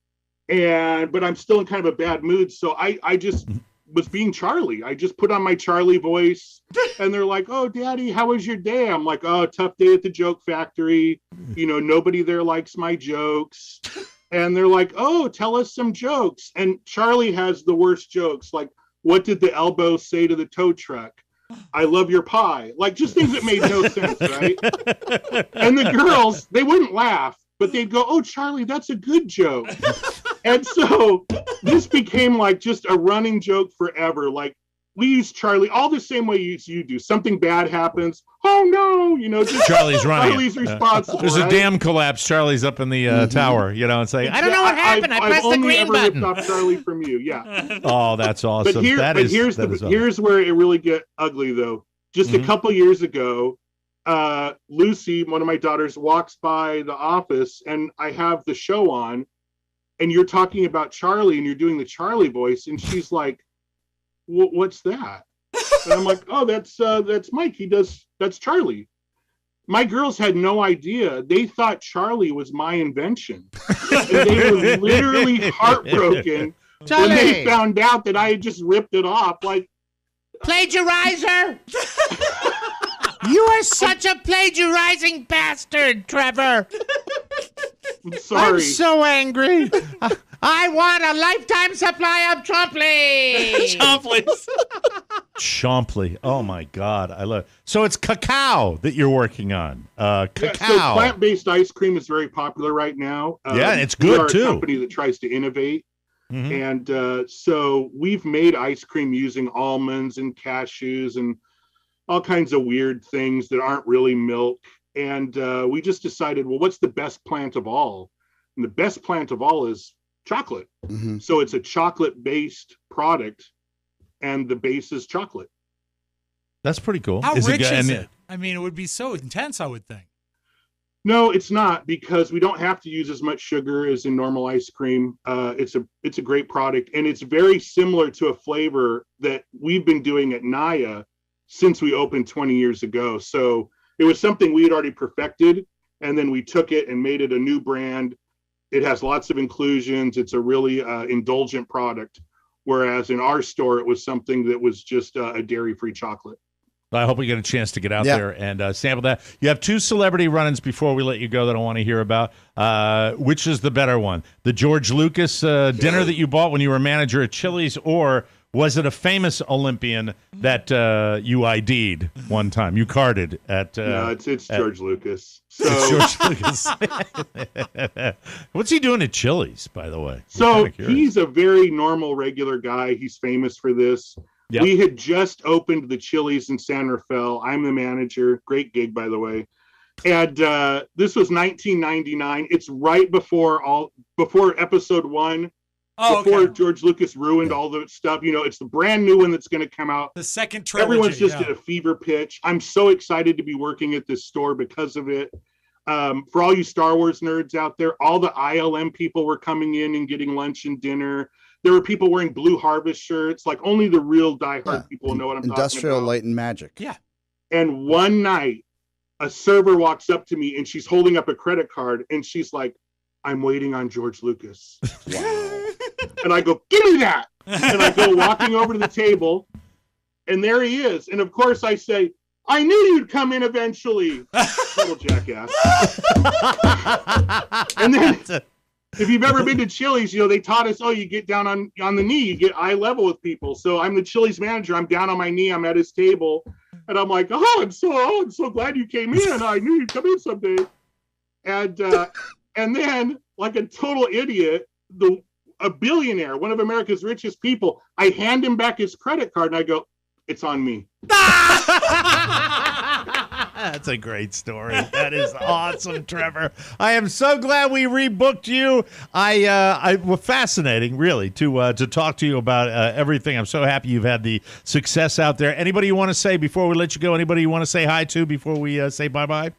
but I'm still in kind of a bad mood. So I just was being Charlie. I just put on my Charlie voice, and they're like, oh, Daddy, how was your day? I'm like, oh, tough day at the joke factory. Nobody there likes my jokes. And they're like, oh, tell us some jokes. And Charlie has the worst jokes. Like, what did the elbow say to the tow truck? I love your pie. Like, just things that made no sense, right? And the girls, they wouldn't laugh, but they'd go, oh, Charlie, that's a good joke. And so this became like just a running joke forever. Like, we use Charlie all the same way you do. Something bad happens. Oh no, just Charlie's running. Charlie's responsible. There's a dam collapse. Charlie's up in the tower, and saying, I don't know what happened. I pressed the green button. I've only ever ripped off Charlie from you. Yeah. Oh, that's awesome. Here's where it really get ugly though. Just a couple years ago, Lucy, one of my daughters, walks by the office, and I have the show on, and you're talking about Charlie, and you're doing the Charlie voice, and she's like, what's that? And I'm like, oh, that's Mike. That's Charlie. My girls had no idea. They thought Charlie was my invention. And they were literally heartbroken when they found out that I had just ripped it off. Like, plagiarizer! You are such a plagiarizing bastard, Trevor. I'm sorry. I'm so angry. I want a lifetime supply of Chompley. Chompley. Oh my God, I love it. So it's cacao that you're working on. Cacao. Yeah, so plant-based ice cream is very popular right now. Yeah, it's good too. We are a company that tries to innovate, and so we've made ice cream using almonds and cashews and all kinds of weird things that aren't really milk. And we just decided, well, what's the best plant of all? And the best plant of all is chocolate. So it's a chocolate-based product, and the base is chocolate. That's pretty cool. How rich is it? I mean, it would be so intense, I would think. No, it's not, because we don't have to use as much sugar as in normal ice cream. It's a great product, and it's very similar to a flavor that we've been doing at Naya since we opened 20 years ago. So it was something we had already perfected, and then we took it and made it a new brand. It has lots of inclusions. It's a really indulgent product, whereas in our store, it was something that was just a dairy-free chocolate. I hope we get a chance to get out there and sample that. You have 2 celebrity run-ins before we let you go that I want to hear about. Which is the better one? The George Lucas dinner that you bought when you were manager at Chili's, or was it a famous Olympian that you ID'd one time? You carded at... no, it's George Lucas. So, it's George Lucas. What's he doing at Chili's, by the way? So he's a very normal, regular guy. He's famous for this. Yep. We had just opened the Chili's in San Rafael. I'm the manager. Great gig, by the way. And this was 1999. It's right before episode 1. Before George Lucas ruined all the stuff. You know, it's the brand new one that's going to come out. The second trilogy. Everyone's just at a fever pitch. I'm so excited to be working at this store because of it. For all you Star Wars nerds out there, all the ILM people were coming in and getting lunch and dinner. There were people wearing Blue Harvest shirts. Like, only the real diehard people know what I'm talking about. Industrial Light and Magic. Yeah. And one night, a server walks up to me, and she's holding up a credit card, and she's like, "I'm waiting on George Lucas." Wow. And I go, "Give me that." And I go walking over to the table, and there he is. And of course I say, "I knew you'd come in eventually." Little jackass. And then, if you've ever been to Chili's, you know, they taught us, you get down on the knee, you get eye level with people. So I'm the Chili's manager. I'm down on my knee. I'm at his table. And I'm like, I'm so glad you came in. I knew you'd come in someday. And then, like a total idiot, a billionaire, one of America's richest people, I hand him back his credit card, and I go, "It's on me." That's a great story. That is awesome, Trevor. I am so glad we rebooked you. I was fascinating, really, to talk to you about everything. I'm so happy you've had the success out there. Anybody you want to say before we let you go? Anybody you want to say hi to before we say bye-bye?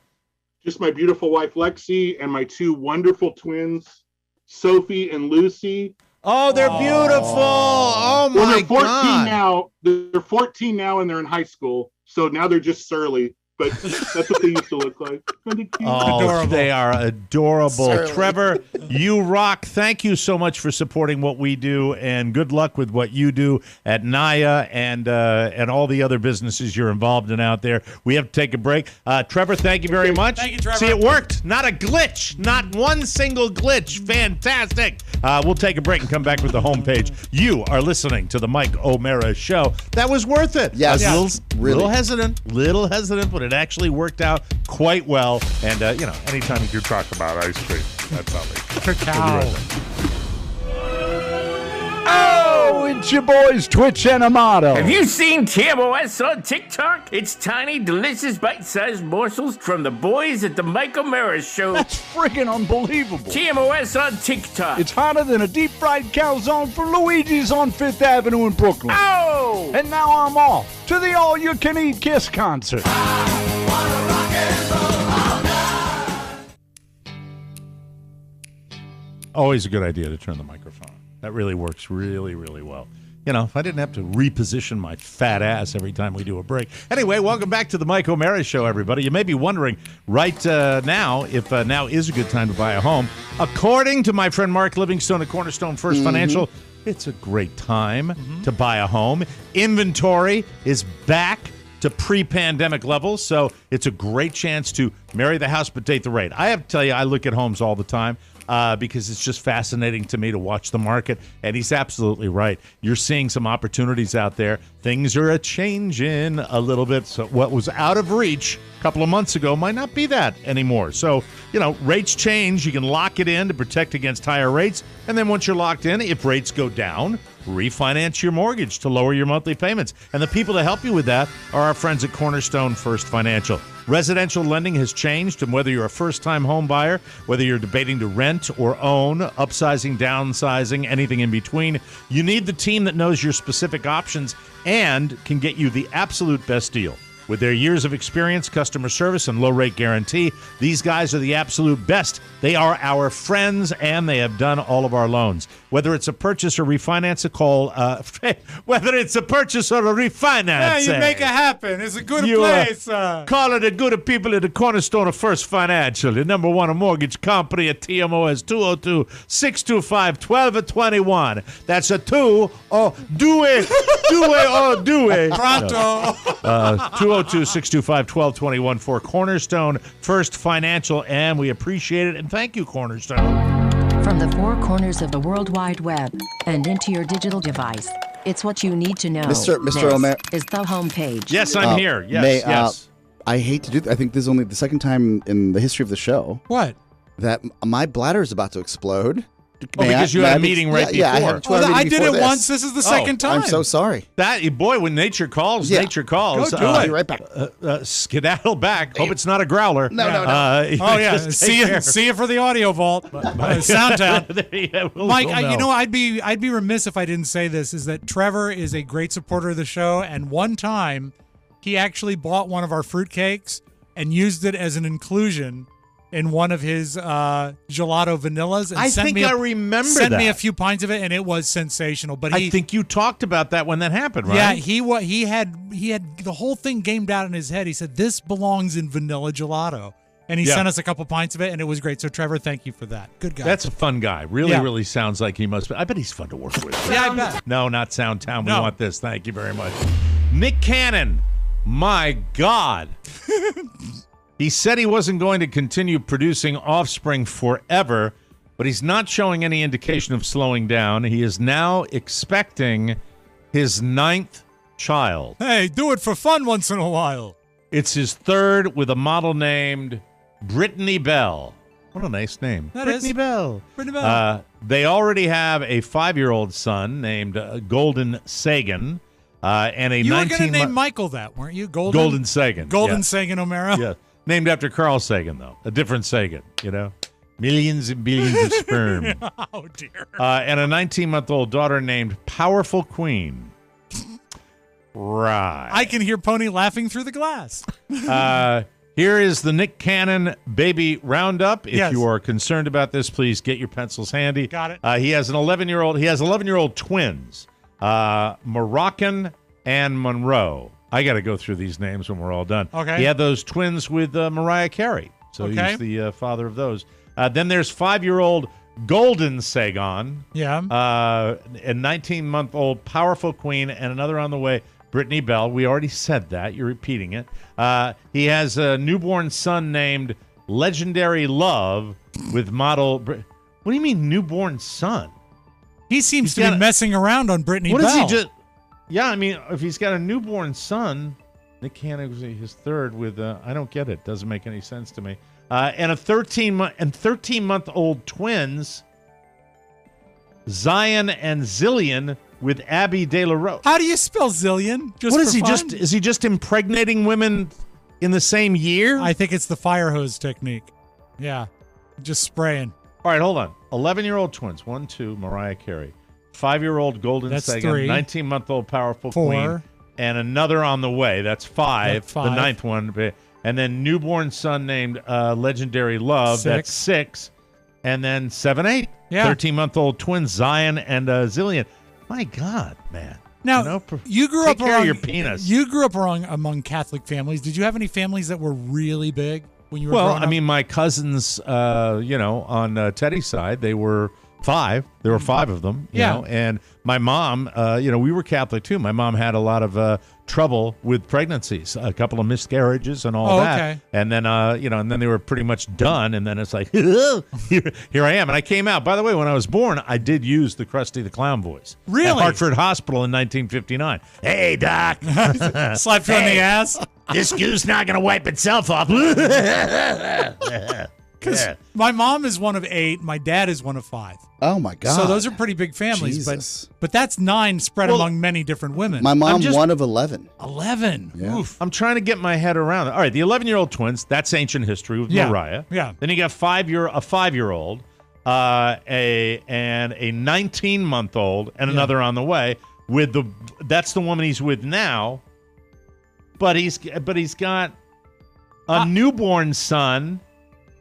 Just my beautiful wife, Lexi, and my 2 wonderful twins, Sophie and Lucy. Oh, they're beautiful. Oh, my God. They're 14 now, and they're in high school. So now they're just surly. But that's what they used to look like. Oh, they are adorable. Surly. Trevor, you rock. Thank you so much for supporting what we do, and good luck with what you do at Naya and all the other businesses you're involved in out there. We have to take a break. Trevor, thank you very much. Thank you, Trevor. See, it worked. Not a glitch. Not one single glitch. Fantastic. We'll take a break and come back with the homepage. You are listening to the Mike O'Mara Show. That was worth it. Yes. I was little hesitant, but it actually worked out quite well. And, anytime you can talk about ice cream, that's how they Cacao. Oh, it's your boys, Twitch and Amato. Have you seen TMOS on TikTok? It's tiny, delicious, bite-sized morsels from the boys at the Mike O'Mara Show. That's friggin' unbelievable. TMOS on TikTok. It's hotter than a deep-fried calzone for Luigi's on 5th Avenue in Brooklyn. Oh! And now I'm off to the all-you-can-eat Kiss concert. Always a good idea to turn the microphone on. That really works really, really well. You know, if I didn't have to reposition my fat ass every time we do a break. Anyway, welcome back to the Mike O'Mara Show, everybody. You may be wondering right now if now is a good time to buy a home. According to my friend Mark Livingstone at Cornerstone First Financial, it's a great time to buy a home. Inventory is back to pre-pandemic levels, so it's a great chance to marry the house but date the rate. I have to tell you, I look at homes all the time. Because it's just fascinating to me to watch the market. And he's absolutely right. You're seeing some opportunities out there. Things are changing a little bit. So what was out of reach a couple of months ago might not be that anymore. So, rates change. You can lock it in to protect against higher rates. And then once you're locked in, if rates go down, refinance your mortgage to lower your monthly payments. And the people to help you with that are our friends at Cornerstone First Financial. Residential lending has changed, and whether you're a first-time home buyer, whether you're debating to rent or own, upsizing, downsizing, anything in between, you need the team that knows your specific options and can get you the absolute best deal. With their years of experience, customer service, and low-rate guarantee, these guys are the absolute best. They are our friends, and they have done all of our loans. Whether it's a purchase or refinance, whether it's a purchase or a refinance. Yeah, you make it happen. It's a good place. Call it a good people at the cornerstone of First Financial. The number one mortgage company at TMOS 202-625-1221. That's a 2 or do it. Pronto. 202-625-1221 for Cornerstone First Financial, and we appreciate it. And thank you, Cornerstone. From the four corners of the World Wide Web and into your digital device, it's what you need to know. Mr. Omer is the homepage. Yes, I'm here. Yes, yes. I hate to do that. I think this is only the second time in the history of the show. What? That my bladder is about to explode. Because you had a meeting right before. Yeah, I had a toilet I meeting did it before once. This is the second time. I'm so sorry. Boy, when nature calls, nature calls. Go do it. I'll be right back. Skedaddle back. Hope it's not a growler. No. Oh yeah. See you for the audio vault. Soundtown. Mike, I'd be remiss if I didn't say this. Is that Trevor is a great supporter of the show, and one time he actually bought one of our fruitcakes and used it as an inclusion in one of his gelato vanillas. And I remember that. Sent me a few pints of it, and it was sensational. But I think you talked about that when that happened, right? Yeah, he had the whole thing gamed out in his head. He said, this belongs in vanilla gelato. And he sent us a couple pints of it, and it was great. So, Trevor, thank you for that. Good guy. That's a fun guy. Really sounds like he must be. I bet he's fun to work with. Yeah, I bet. No, not Soundtown. We want this. Thank you very much. Nick Cannon. My God. He said he wasn't going to continue producing Offspring forever, but he's not showing any indication of slowing down. He is now expecting his 9th child. Hey, do it for fun once in a while. It's his 3rd with a model named Brittany Bell. What a nice name. Brittany Bell. They already have a 5-year-old son named Golden Sagan. And you were going to name Michael that, weren't you? Golden Sagan. Sagan O'Mara? Yeah. Named after Carl Sagan, though. A different Sagan, Millions and billions of sperm. Oh, dear. And a 19-month-old daughter named Powerful Queen. Right. I can hear Pony laughing through the glass. Here is the Nick Cannon baby roundup. If you are concerned about this, please get your pencils handy. Got it. He has 11-year-old twins, Moroccan and Monroe. I got to go through these names when we're all done. Okay. He had those twins with Mariah Carey, so he's the father of those. Then there's 5-year-old Golden Sagan. Yeah. A 19-month-old Powerful Queen, and another on the way, Brittany Bell. We already said that. You're repeating it. He has a newborn son named Legendary Love with model. What do you mean newborn son? He seems to be messing around on Brittany Bell. What does he just? Yeah, I mean, if he's got a newborn son, Nick Cannon was his 3rd with. I don't get it. Doesn't make any sense to me. And a 13-month-old twins, Zion and Zillion with Abby De La Rose. How do you spell Zillion? What is he fun? Is he just impregnating women in the same year? I think it's the fire hose technique. Yeah, just spraying. All right, hold on. 11-year-old twins. 1, 2, Mariah Carey. 5-year-old Golden Sagan. 3. 19-month-old Powerful 4. Queen. And another on the way. That's 5. That's 5. The 9th one. And then newborn son named Legendary Love. 6. That's 6. And then 7, 8. Yeah. 13-month-old twins, Zion and Zillion. My God, man. Now, you grew up around your penis. You grew up among Catholic families. Did you have any families that were really big when you were growing up? I mean, my cousins, on Teddy's side, they were 5. There were 5 of them, you know, and my mom, we were Catholic too. My mom had a lot of trouble with pregnancies, a couple of miscarriages and all that. Okay. And then, and then they were pretty much done. And then it's like, here I am. And I came out. By the way, when I was born, I did use the Krusty the Clown voice. Really? At Hartford Hospital in 1959. Hey, Doc. Slapped you on the ass? This goose not going to wipe itself off. Because my mom is one of 8, my dad is one of 5. Oh my God! So those are pretty big families, Jesus. but that's 9 spread among many different women. My mom one of 11. 11. Yeah. Oof. I'm trying to get my head around it. All right, the 11-year-old twins. That's ancient history with Mariah. Yeah. Then you got a 5-year-old, a 19-month-old, and another on the way. That's the woman he's with now. but he's got a newborn son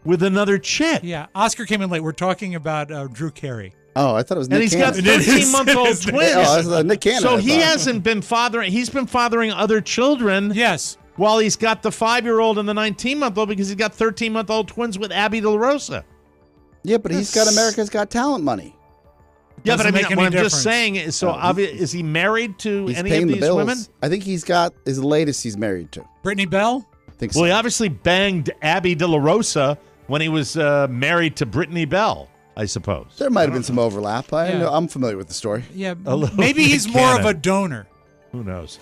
with another chick. Yeah, Oscar came in late. We're talking about Drew Carey. Oh, I thought it was Nick Cannon. And he's got 13-month-old twins. Oh, Nick Cannon, so he hasn't been fathering. He's been fathering other children. Yes. While he's got the 5-year-old and the 19-month-old because he's got 13-month-old twins with Abby De La Rosa. Yeah, but he's got America's Got Talent money. Yeah, but I mean, what I'm difference. just saying is, so obvious. Is he married to any of these women? I think he's got his latest he's married to. Brittany Bell? I think so. Well, he obviously banged Abby De La Rosa when he was married to Brittany Bell, I suppose. There might have been some overlap. I'm familiar with the story. Yeah, maybe he's more of a donor. Who knows?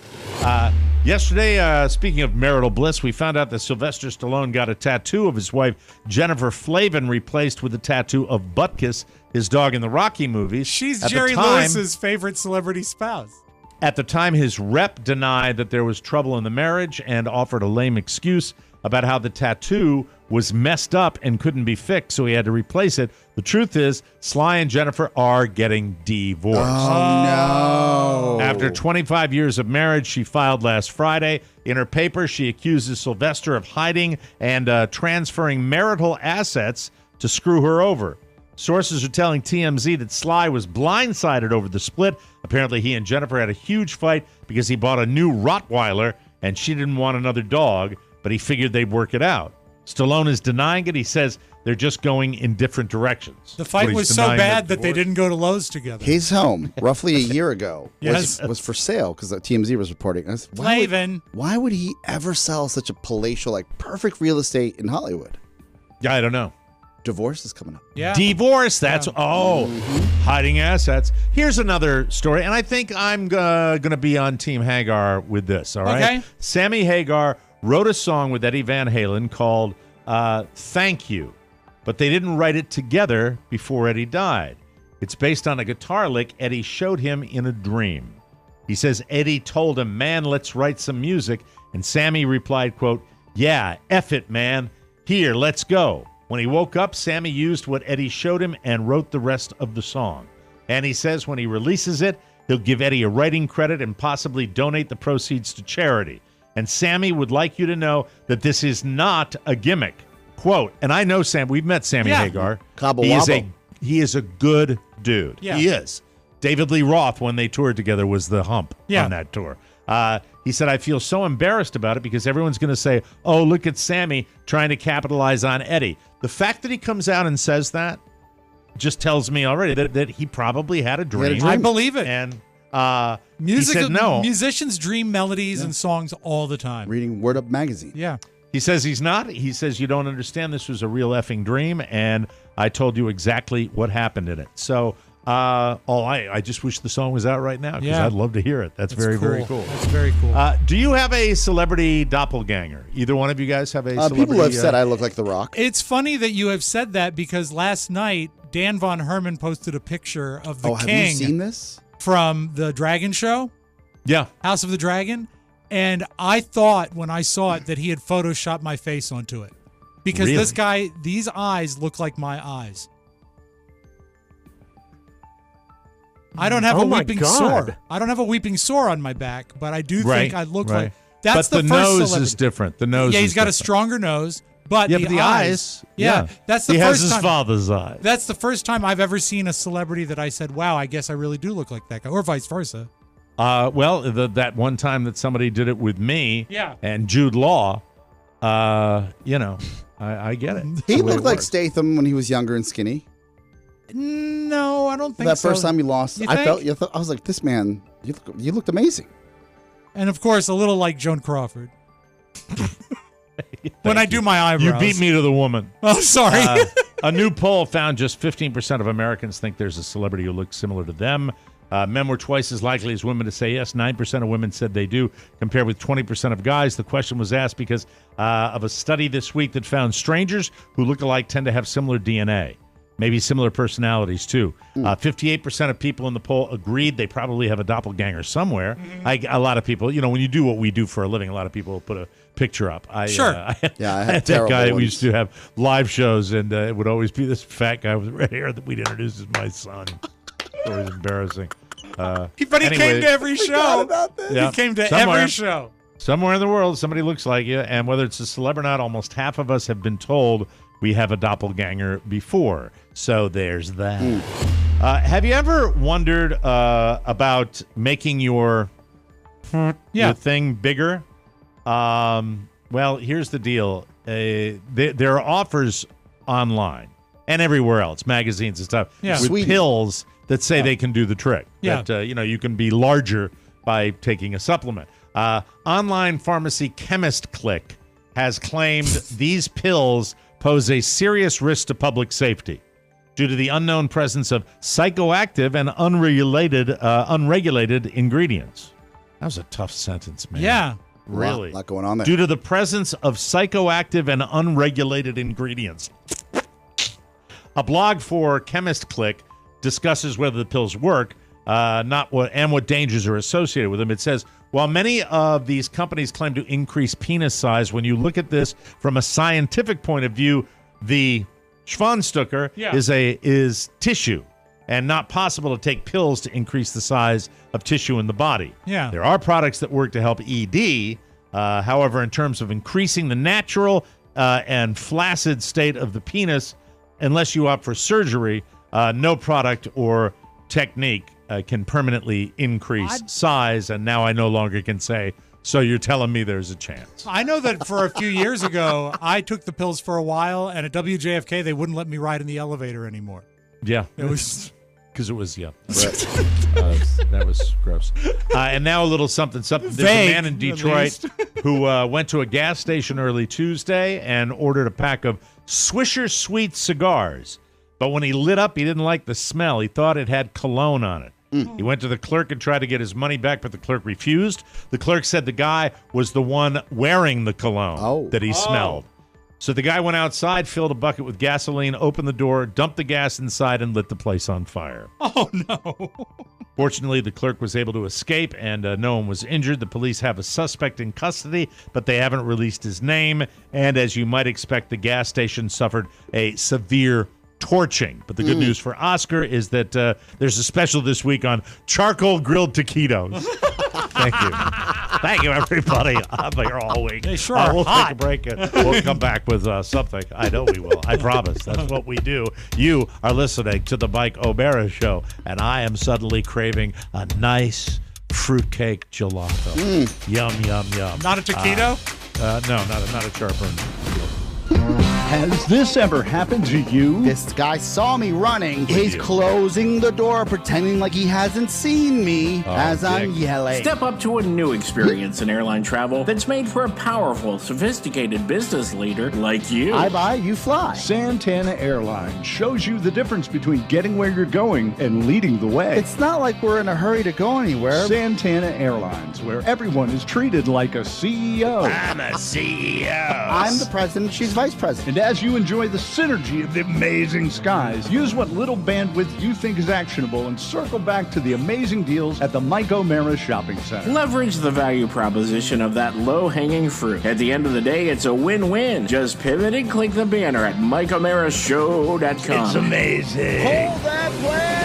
Yesterday, speaking of marital bliss, we found out that Sylvester Stallone got a tattoo of his wife, Jennifer Flavin, replaced with a tattoo of Butkus, his dog in the Rocky movies. She's Jerry Lewis's favorite celebrity spouse. At the time, his rep denied that there was trouble in the marriage and offered a lame excuse about how the tattoo was messed up and couldn't be fixed, so he had to replace it. The truth is, Sly and Jennifer are getting divorced. Oh, no. After 25 years of marriage, she filed last Friday. In her papers, she accuses Sylvester of hiding and transferring marital assets to screw her over. Sources are telling TMZ that Sly was blindsided over the split. Apparently, he and Jennifer had a huge fight because he bought a new Rottweiler and she didn't want another dog, but he figured they'd work it out. Stallone is denying it. He says they're just going in different directions. The fight was so bad that they didn't go to Lowe's together. His home, roughly a year ago, yes. was for sale because TMZ was reporting. Why would he ever sell such a palatial, perfect real estate in Hollywood? Yeah, I don't know. Divorce is coming up. Yeah. Divorce, that's, hiding assets. Here's another story, and I think I'm going to be on Team Hagar with this, all right? Okay. Sammy Hagar wrote a song with Eddie Van Halen called Thank You, but they didn't write it together before Eddie died. It's based on a guitar lick Eddie showed him in a dream. He says Eddie told him, man, let's write some music, and Sammy replied, quote, yeah, F it, man. Here, let's go. When he woke up, Sammy used what Eddie showed him and wrote the rest of the song. And he says when he releases it, he'll give Eddie a writing credit and possibly donate the proceeds to charity. And Sammy would like you to know that this is not a gimmick. Quote, and I know Sam, we've met Sammy Hagar. He is a good dude. Yeah. He is. David Lee Roth, when they toured together, was the hump on that tour. He said, I feel so embarrassed about it because everyone's going to say, oh, look at Sammy trying to capitalize on Eddie. The fact that he comes out and says that just tells me already that he probably had a dream. I believe it. And he said no. Musicians dream melodies and songs all the time. Reading Word Up magazine. Yeah. He says he's not. He says you don't understand. This was a real effing dream, and I told you exactly what happened in it. So, I just wish the song was out right now because I'd love to hear it. That's very, very cool. That's very cool. Do you have a celebrity doppelganger? Either one of you guys have a celebrity? People have said I look like The Rock. It's funny that you have said that because last night Dan Von Herman posted a picture of the king. Have you seen this? From the Dragon Show? Yeah. House of the Dragon. And I thought when I saw it that he had photoshopped my face onto it. Because this guy, these eyes look like my eyes. I don't have a weeping sore. I don't have a weeping sore on my back, but I do think I look like. That's but the the first nose celebrity. is different. The nose. Yeah, he's is got different. a stronger nose, but the eyes. Yeah, that's the he first has his time. father's eyes. That's the first time I've ever seen a celebrity that I said, "Wow, I guess I really do look like that guy," or vice versa. Well, that one time that somebody did it with me, Yeah. and Jude Law, I get it. He looked like Statham when he was younger and skinny. No, I don't think that so. first time he lost, I was like, this man, you looked amazing. And of course, a little like Joan Crawford. When I do my eyebrows. You beat me to the woman. Oh, sorry. A new poll found just 15% of Americans think there's a celebrity who looks similar to them. Men were twice as likely as women to say yes. 9% of women said they do, compared with 20% of guys. The question was asked because of a study this week that found strangers who look alike tend to have similar DNA. Maybe similar personalities, too. 58% of people in the poll agreed they probably have a doppelganger somewhere. A lot of people, when you do what we do for a living, a lot of people will put a picture up. I had that guy that we used to have live shows, and it would always be this fat guy with red hair that we'd introduce as my son. It was embarrassing. But he came to every show. About this. Yeah, he came to every show. Somewhere in the world, somebody looks like you, and whether it's a celeb or not, almost half of us have been told we have a doppelganger before. So there's that. Have you ever wondered about making your thing bigger? Well, here's the deal. There are offers online and everywhere else, magazines and stuff, with pills that say they can do the trick. Yeah. That, you can be larger by taking a supplement. Online pharmacy chemist Click has claimed these pills pose a serious risk to public safety due to the unknown presence of psychoactive and unregulated ingredients. That was a tough sentence, man. Yeah. Really? A lot going on there. Due to the presence of psychoactive and unregulated ingredients. A blog for Chemist Click discusses whether the pills work, what dangers are associated with them. It says, while many of these companies claim to increase penis size, when you look at this from a scientific point of view, the Schwanstucker is tissue and not possible to take pills to increase the size of tissue in the body. Yeah. There are products that work to help ED. However, in terms of increasing the natural and flaccid state of the penis, unless you opt for surgery, no product or technique can permanently increase size. And now I no longer can say, so you're telling me there's a chance. I know that for a few years ago, I took the pills for a while, and at WJFK, they wouldn't let me ride in the elevator anymore. Yeah. It was... Because it was, that was gross. And now a little something. There's a man in Detroit who went to a gas station early Tuesday and ordered a pack of Swisher Sweet cigars. But when he lit up, he didn't like the smell. He thought it had cologne on it. He went to the clerk and tried to get his money back, but the clerk refused. The clerk said the guy was the one wearing the cologne that he smelled. So the guy went outside, filled a bucket with gasoline, opened the door, dumped the gas inside, and lit the place on fire. Oh, no. Fortunately, the clerk was able to escape, and no one was injured. The police have a suspect in custody, but they haven't released his name. And as you might expect, the gas station suffered a severe torching. But the good news for Oscar is that there's a special this week on charcoal grilled taquitos. Thank you. Thank you, everybody. I'm here all week. They sure are we'll hot. take a break and we'll come back with something. I know we will. I promise. That's what we do. You are listening to the Mike O'Mara Show, and I am suddenly craving a nice fruitcake gelato. Yum, yum, yum. Not a taquito? No, not a sharper. Has this ever happened to you? This guy saw me running. He's closing the door, pretending like he hasn't seen me as I'm yelling. Step up to a new experience in airline travel that's made for a powerful, sophisticated business leader like you. I buy, you fly. Santana Airlines shows you the difference between getting where you're going and leading the way. It's not like we're in a hurry to go anywhere. Santana Airlines, where everyone is treated like a CEO. I'm a CEO. I'm the president, she's vice president. And as you enjoy the synergy of the amazing skies, use what little bandwidth you think is actionable and circle back to the amazing deals at the Mike O'Mara Shopping Center. Leverage the value proposition of that low-hanging fruit. At the end of the day, it's a win-win. Just pivot and click the banner at MikeO'MaraShow.com. It's amazing. Hold that play!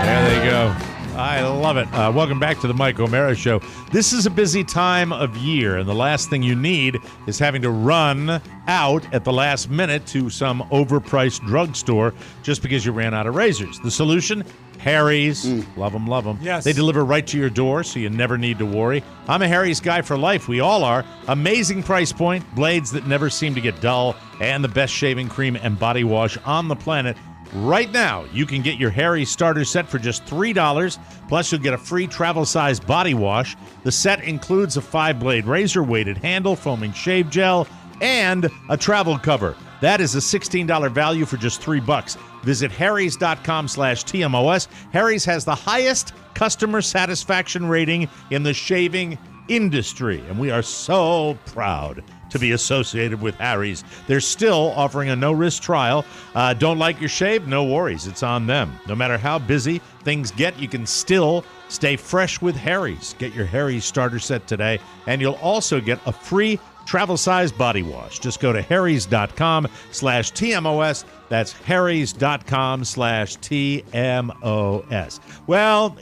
There they go. I love it. Welcome back to the Mike O'Mara Show. This is a busy time of year, and the last thing you need is having to run out at the last minute to some overpriced drugstore just because you ran out of razors. The solution? Harry's. Love them, love them. Yes. They deliver right to your door, so you never need to worry. I'm a Harry's guy for life. We all are. Amazing price point, blades that never seem to get dull, and the best shaving cream and body wash on the planet. Right now, you can get your Harry starter set for just $3, plus you'll get a free travel-size body wash. The set includes a 5-blade razor-weighted handle, foaming shave gel, and a travel cover. That is a $16 value for just $3. Visit harrys.com/TMOS. Harry's has the highest customer satisfaction rating in the shaving industry, and we are so proud to be associated with Harry's. They're still offering a no-risk trial. Don't like your shave? No worries. It's on them. No matter how busy things get, you can still stay fresh with Harry's. Get your Harry's starter set today, and you'll also get a free travel size body wash. Just go to harrys.com/TMOS. That's harrys.com/TMOS. Well,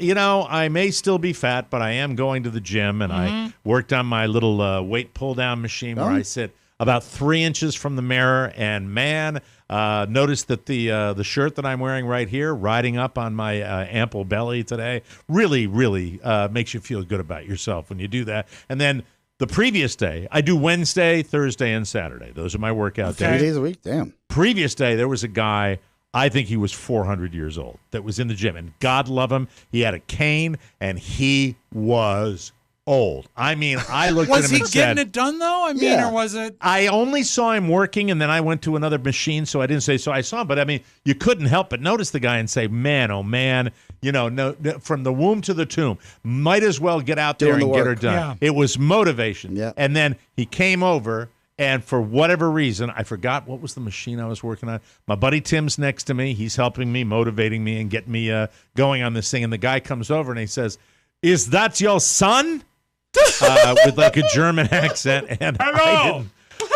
I may still be fat, but I am going to the gym, and I worked on my little weight pull-down machine where I sit about 3 inches from the mirror, and man, noticed that the shirt that I'm wearing right here, riding up on my ample belly today, really, really makes you feel good about yourself when you do that. And then the previous day, I do Wednesday, Thursday, and Saturday. Those are my workout days. 3 days a week? Damn. Previous day, there was a guy, I think he was 400 years old, that was in the gym. And God love him, he had a cane, and he was old. I mean, I looked at him and said... Was he getting it done, though? I mean, or was it... I only saw him working, and then I went to another machine, so I didn't say, so I saw him. But, I mean, you couldn't help but notice the guy and say, man, oh, man, no, from the womb to the tomb, might as well get out there and get her done. Yeah. It was motivation. Yeah. And then he came over, and for whatever reason, I forgot what was the machine I was working on. My buddy Tim's next to me. He's helping me, motivating me, and getting me going on this thing. And the guy comes over, and he says, is that your son? With like a German accent, and Hello.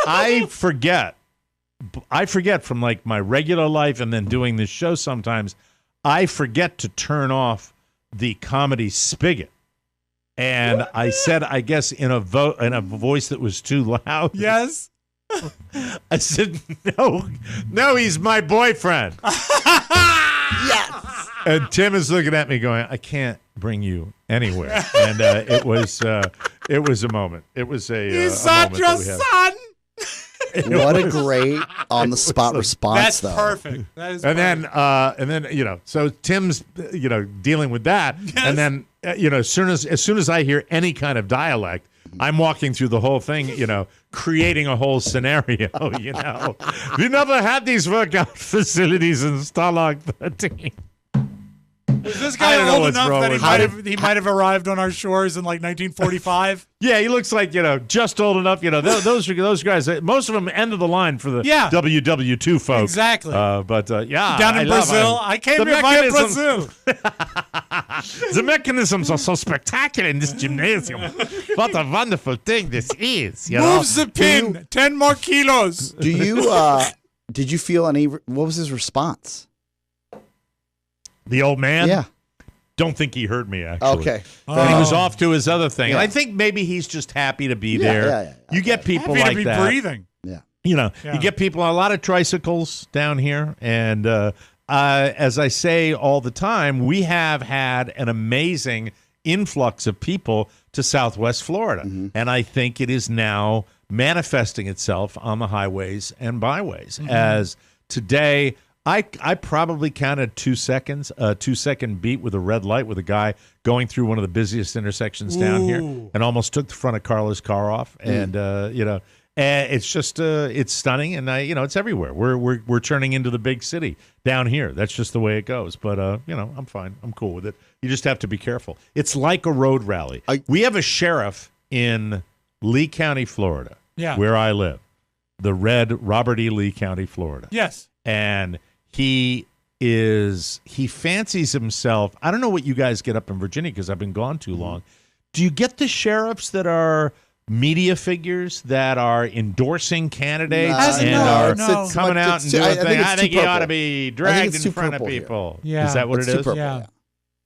I forget from like my regular life and then doing this show sometimes, I forget to turn off the comedy spigot. And I said, I guess in a voice that was too loud. Yes. I said, no, he's my boyfriend. Yes. And Tim is looking at me going, I can't bring you anywhere. And it was a moment. It was He's a not moment your that we had. son. What a great on-the-spot response, That's though. perfect. That is And perfect. then so Tim's dealing with that, and then as soon as I hear any kind of dialect, I'm walking through the whole thing, creating a whole scenario. We never had these workout facilities in Stalag 13. Is this guy old enough that he might have arrived on our shores in like 1945? Yeah, he looks like just old enough. Those guys. Most of them end of the line for the WW2 folks. Exactly. But down in Brazil, I came here via Brazil. The mechanisms are so spectacular in this gymnasium. What a wonderful thing this is. Moves the pin. 10 more kilos. Do you? Did you feel any? What was his response? The old man? Yeah. Don't think he heard me, actually. Okay. He was off to his other thing. Yeah. And I think maybe he's just happy to be there. Yeah. You get people happy like to be that. breathing. Yeah. You get people, a lot of tricycles down here. And as I say all the time, we have had an amazing influx of people to Southwest Florida. Mm-hmm. And I think it is now manifesting itself on the highways and byways. Mm-hmm. As today... I probably counted 2 seconds, a 2-second beat with a red light with a guy going through one of the busiest intersections down here and almost took the front of Carla's car off. And, and it's just, it's stunning. And, it's everywhere. We're turning into the big city down here. That's just the way it goes. But, I'm fine. I'm cool with it. You just have to be careful. It's like a road rally. We have a sheriff in Lee County, Florida, where I live, the red Robert E. Lee County, Florida. Yes. And he fancies himself. I don't know what you guys get up in Virginia because I've been gone too long. Do you get the sheriffs that are media figures that are endorsing candidates are coming out and doing things? I think he ought to be dragged in front of people. Yeah. Is that what it is? Yeah.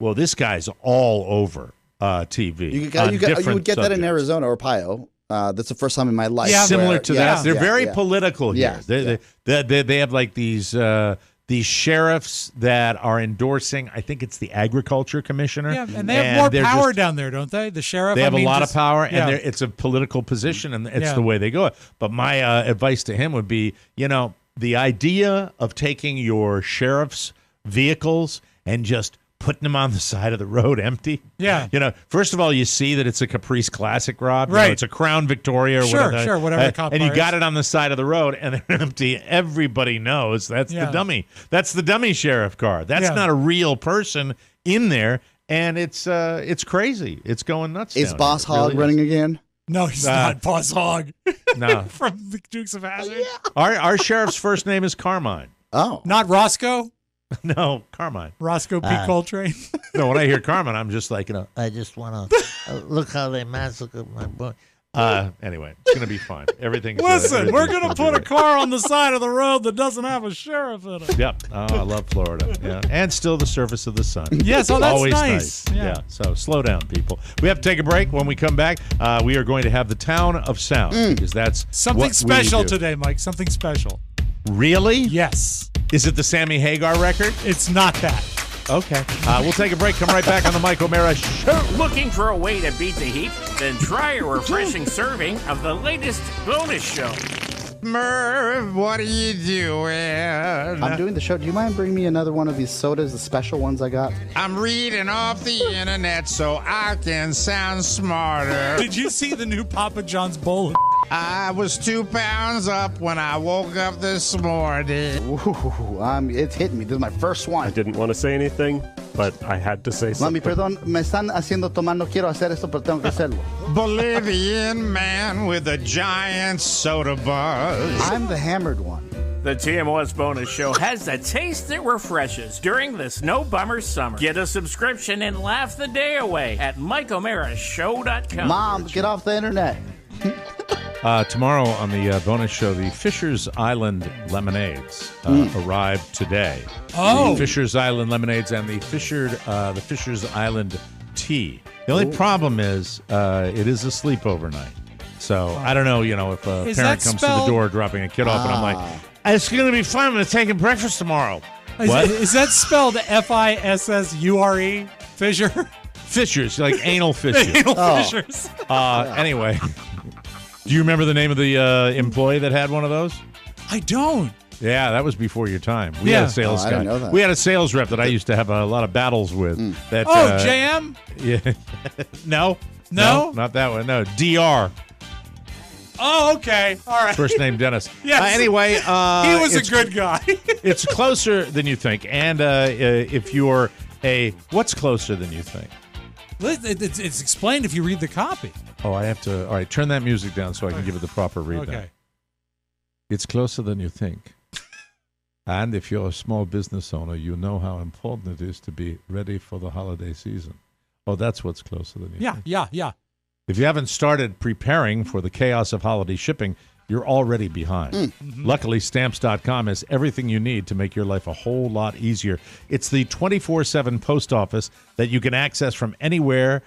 Well, this guy's all over TV. You would get that in Arizona or Ohio. That's the first time in my life. Yeah, similar to that. They're very political here. They have like these sheriffs that are endorsing, I think it's the Agriculture Commissioner. Yeah, and they have more power down there, don't they? The sheriff. They have a lot of power, and it's a political position, and it's the way they go. But my advice to him would be, the idea of taking your sheriff's vehicles and just putting them on the side of the road empty. Yeah. First of all, you see that it's a Caprice Classic, Rob. Right. It's a Crown Victoria or whatever. Whatever the cop and you car got is. it on the side of the road, and they're empty. Everybody knows that's the dummy. That's the dummy sheriff car. That's not a real person in there, and it's crazy. It's going nuts. Is Boss Hogg running again? No, he's not Boss Hogg. No. From the Dukes of Hazzard. Our sheriff's first name is Carmine. Oh. Not Roscoe? No, Carmine. Roscoe P. Coltrane. No, when I hear Carmine, I'm just like, I just want to look how they massacred my boy. Anyway, it's going to be fine. Everything's Listen, we're going to put a great. car on the side of the road that doesn't have a sheriff in it. Yep. Oh, I love Florida. Yeah. And still the surface of the sun. Yes, oh, that's Always nice. Yeah. So slow down, people. We have to take a break. When we come back, we are going to have the Town of Sound because that's Something what special we do. today, Mike. Something special. Really? Yes. Is it the Sammy Hagar record? It's not that. Okay. We'll take a break. Come right back on the Mike O'Mara Show. Looking for a way to beat the heat? Then try a refreshing serving of the latest bonus show. Merv, what are you doing? I'm doing the show. Do you mind bringing me another one of these sodas, the special ones I got? I'm reading off the internet so I can sound smarter. Did you see the new Papa John's bowl? I was 2 pounds up when I woke up this morning. Ooh, it's hitting me. This is my first one. I didn't want to say anything, but I had to say Mami, something. perdón, me están haciendo tomar. No quiero hacer esto, pero tengo que hacerlo. Bolivian man with a giant soda buzz. I'm the hammered one. The TMOS bonus show has a taste that refreshes during this no bummer summer. Get a subscription and laugh the day away at MikeO'MaraShow.com. Mom, get off the internet. Tomorrow on the bonus show, the Fisher's Island lemonades arrived today. Oh. The Fisher's Island lemonades and the Fisher's Island tea. The only problem is it is a sleepover night. So I don't know, if a Is parent that comes to the spelled- door dropping a kid off, and I'm like, it's going to be fun. I'm going to take him breakfast tomorrow. What? Is that spelled Fissure? Fissure? Fishers, like anal fissure. Anal fissures. Anyway, do you remember the name of the employee that had one of those? I don't. Yeah, that was before your time. We had a sales I guy. didn't know that. We had a sales rep that I used to have a lot of battles with. That, JM? Yeah. No, not that one. No, DR. Oh, okay. All right. First name Dennis. Yes. Anyway, He was a it's- good guy. It's closer than you think. And if you're what's closer than you think? It's explained if you read the copy. Oh, I have to. All right, turn that music down so I can give it the proper read. Okay. Now. It's closer than you think. And if you're a small business owner, you know how important it is to be ready for the holiday season. Oh, that's what's closer than you think. Yeah. If you haven't started preparing for the chaos of holiday shipping, you're already behind. Luckily, Stamps.com has everything you need to make your life a whole lot easier. It's the 24/7 post office that you can access from anywhere.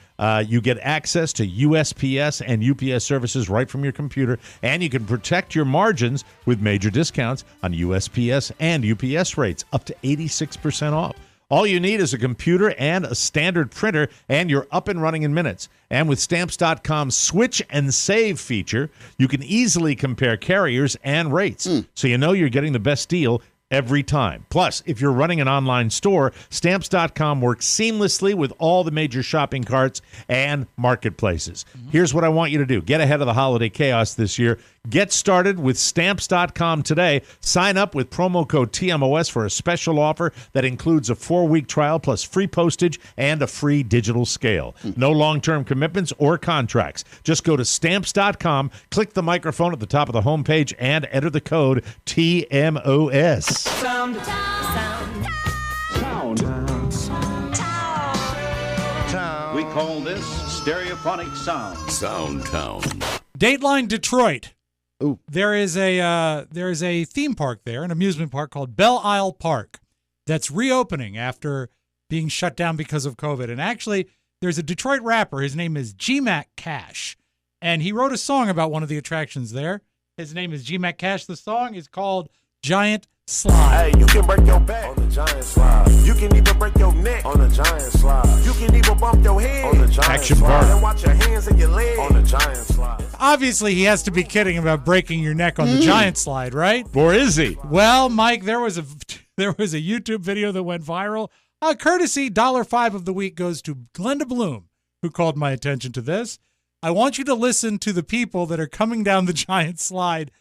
You get access to USPS and UPS services right from your computer, and you can protect your margins with major discounts on USPS and UPS rates, up to 86% off. All you need is a computer and a standard printer, and you're up and running in minutes. And with Stamps.com's Switch and Save feature, you can easily compare carriers and rates, so you know you're getting the best deal every time. Plus, if you're running an online store, Stamps.com works seamlessly with all the major shopping carts and marketplaces. Here's what I want you to do. Get ahead of the holiday chaos this year. Get started with Stamps.com today. Sign up with promo code TMOS for a special offer that includes a 4-week trial plus free postage and a free digital scale. No long-term commitments or contracts. Just go to Stamps.com, click the microphone at the top of the homepage, and enter the code TMOS. Sound. We call this stereophonic sound. Soundtown. Dateline Detroit. Ooh. There is a theme park there, an amusement park called Belle Isle Park, that's reopening after being shut down because of COVID. And actually, there's a Detroit rapper. His name is G-Mac Cash, and he wrote a song about one of the attractions there. His name is G-Mac Cash. The song is called Giant Slide. Hey, you can break your back on the giant slide. You can even break your neck on the giant slide. You can even bump your head on the giant Action slide. bar. And watch your hands and your legs on the giant slide. Obviously, he has to be kidding about breaking your neck on the giant slide, right? Or is he? Well, Mike, there was a YouTube video that went viral. Courtesy $5 of the week goes to Glenda Bloom, who called my attention to this. I want you to listen to the people that are coming down the giant slide.